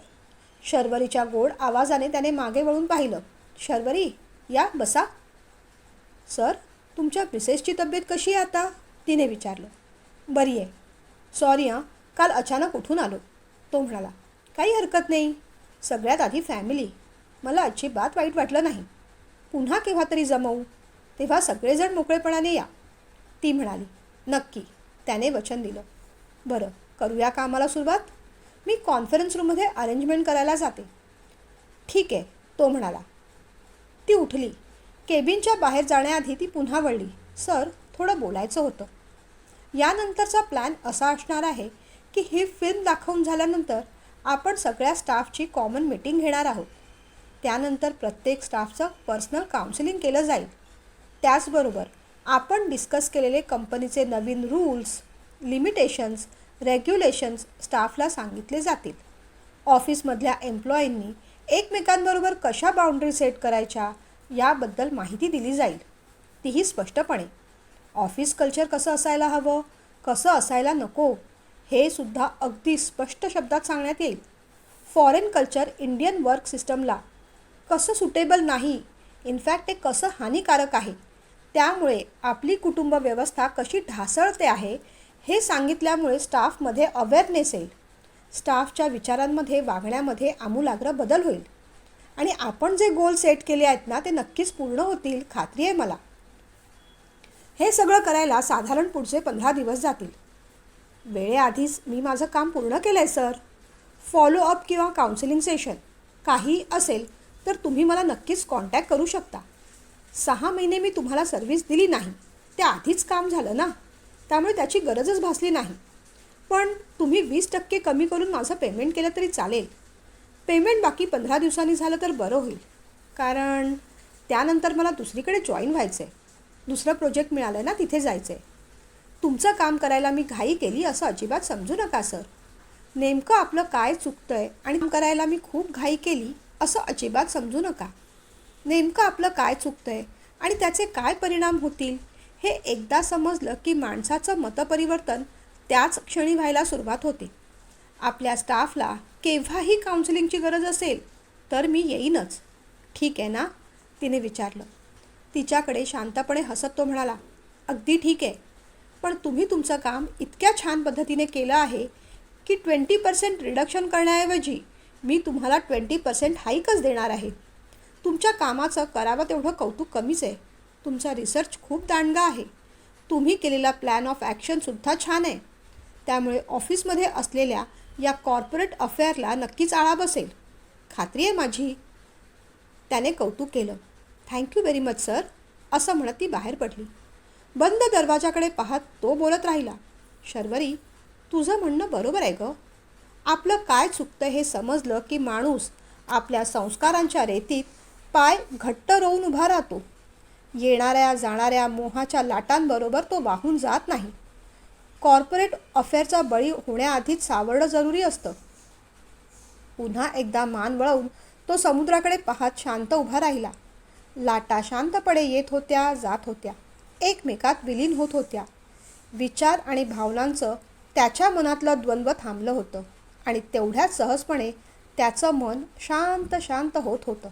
शर्वरीच्या गोड आवाजाने त्याने मागे वळून पाहिलं. शर्वरी, या बसा. सर, तुमच्या मिसेसची तब्येत कशी आहे आता? तिने विचारलं. बरी आहे. सॉरी हां, काल अचानक उठून आलो, तो म्हणाला. काही हरकत नाही. सगळ्यात आधी फॅमिली. मला अजिबात वाईट वाटलं नाही. पुन्हा केव्हा तरी जमवू, तेव्हा सगळेजण मोकळेपणाने या, ती म्हणाली. नक्की, त्याने वचन दिलं. बरं, करूया कामाला सुरुवात? मी कॉन्फरन्स रूममध्ये अरेंजमेंट करायला जाते. ठीक आहे, तो म्हणाला. ती उठली. केबिनच्या बाहेर जाण्याआधी ती पुन्हा वळली. सर, थोडं बोलायचं होतं. यानंतरचा प्लॅन असा असणार आहे की ही फिल्म दाखवून झाल्यानंतर आपण सगळ्या स्टाफची कॉमन मीटिंग घेणार आहोत. त्यानंतर प्रत्येक स्टाफचं पर्सनल काउन्सिलिंग केलं जाईल. त्याचबरोबर आपण डिस्कस केलेले कंपनीचे नवीन रूल्स, लिमिटेशन्स, रेग्युलेशन्स स्टाफला सांगितले जातील. ऑफिसमधल्या एम्प्लॉईंनी एकमेकांबरोबर कशा बाउंड्री सेट करायच्या याबद्दल माहिती दिली जाईल, तीही स्पष्टपणे. ऑफिस कल्चर कसं असायला हवं, कसं असायला नको, हे सुद्धा अगदी स्पष्ट शब्दात सांगण्यात येईल. फॉरेन कल्चर इंडियन वर्क सिस्टमला कसं सुटेबल नाही, इनफॅक्ट ते कसं हानिकारक आहे, त्यामुळे आपली कुटुंब व्यवस्था कशी ढासळते आहे हे सांगितल्यामुळे स्टाफमध्ये अवेअरनेस येईल. स्टाफच्या विचारांमध्ये, वागण्यामध्ये आमूलाग्र बदल होईल आणि आपण जे गोल सेट केले आहेत ना, ते नक्कीच पूर्ण होतील, खात्री आहे मला. हे सगळं करायला साधारण पुढचे 15 दिवस जातील. वेळेआधीच मी माझं काम पूर्ण केलं आहे सर. फॉलोअप किंवा काउन्सिलिंग सेशन काही असेल तर तुम्ही मला नक्कीच कॉन्टॅक्ट करू शकता. 6 महिने मी तुम्हाला सर्व्हिस दिली नाही, त्या आधीच काम झालं ना, त्यामुळे त्याची गरजच भासली नाही. पण तुम्ही 20% कमी करून माझं पेमेंट केलं तरी चालेल. पेमेंट बाकी 15 दिवसांनी झालं तर बरं होईल, कारण त्यानंतर मला दुसरीकडे जॉईन व्हायचं आहे. दुसरं प्रोजेक्ट मिळालं आहे ना, तिथे जायचं आहे. तुमचं काम करायला मी घाई केली असं अजिबात समजू नका सर. नेमकं आपलं काय चुकतं आहे आणि काम करायला मी खूप घाई केली असं अजिबात समजू नका. नेमकं आपलं काय चुकतं आहे आणि त्याचे काय परिणाम होतील हे एकदा समजलं की माणसाचं मतपरिवर्तन त्याच क्षणी व्हायला सुरुवात होते. आपल्या स्टाफला केव्हाही काउन्सिलिंगची गरज असेल तर मी येईनच. ठीक आहे ना, तिने विचारलं. तिच्याकडे शांतपणे हसत तो म्हणाला. अगदी ठीक आहे, पण तुम्ही तुमचं काम इतक्या छान पद्धतीने केलं आहे की 20% रिडक्शन करण्याऐवजी मी तुम्हाला 20% हाईकच देणार आहे. तुमच्या कामाचं करावं तेवढं कौतुक कमीच आहे. तुमचा रिसर्च खूप दांडगा आहे. तुम्ही केलेला प्लॅन ऑफ ॲक्शनसुद्धा छान आहे. त्यामुळे ऑफिसमध्ये असलेल्या या कॉर्पोरेट अफेअरला नक्कीच आळा बसेल, खात्री आहे माझी. त्याने कौतुक केलं. थँक्यू व्हेरी मच सर, असं म्हणत ती बाहेर पडली. बंद दरवाजाकडे पाहत तो बोलत राहिला. शर्वरी, तुझं म्हणणं बरोबर आहे गं. आपलं काय चुकतं हे समजलं की माणूस आपल्या संस्कारांच्या रेतीत पाय घट्ट रोवून उभा राहतो. येणाऱ्या जाणाऱ्या मोहाच्या लाटांबरोबर तो वाहून जात नाही. कॉर्पोरेट अफेअरचा बळी होण्याआधीच सावरणं जरुरी असतं. पुन्हा एकदा मान वळवून तो समुद्राकडे पाहत शांत उभा राहिला. लाटा शांतपणे येत होत्या, जात होत्या, एकमेकात विलीन होत होत्या. विचार आणि भावनांचं त्याच्या मनातलं द्वंद्व थांबलं होतं आणि तेवढ्याच सहजपणे त्याचं मन शांत शांत होत होतं.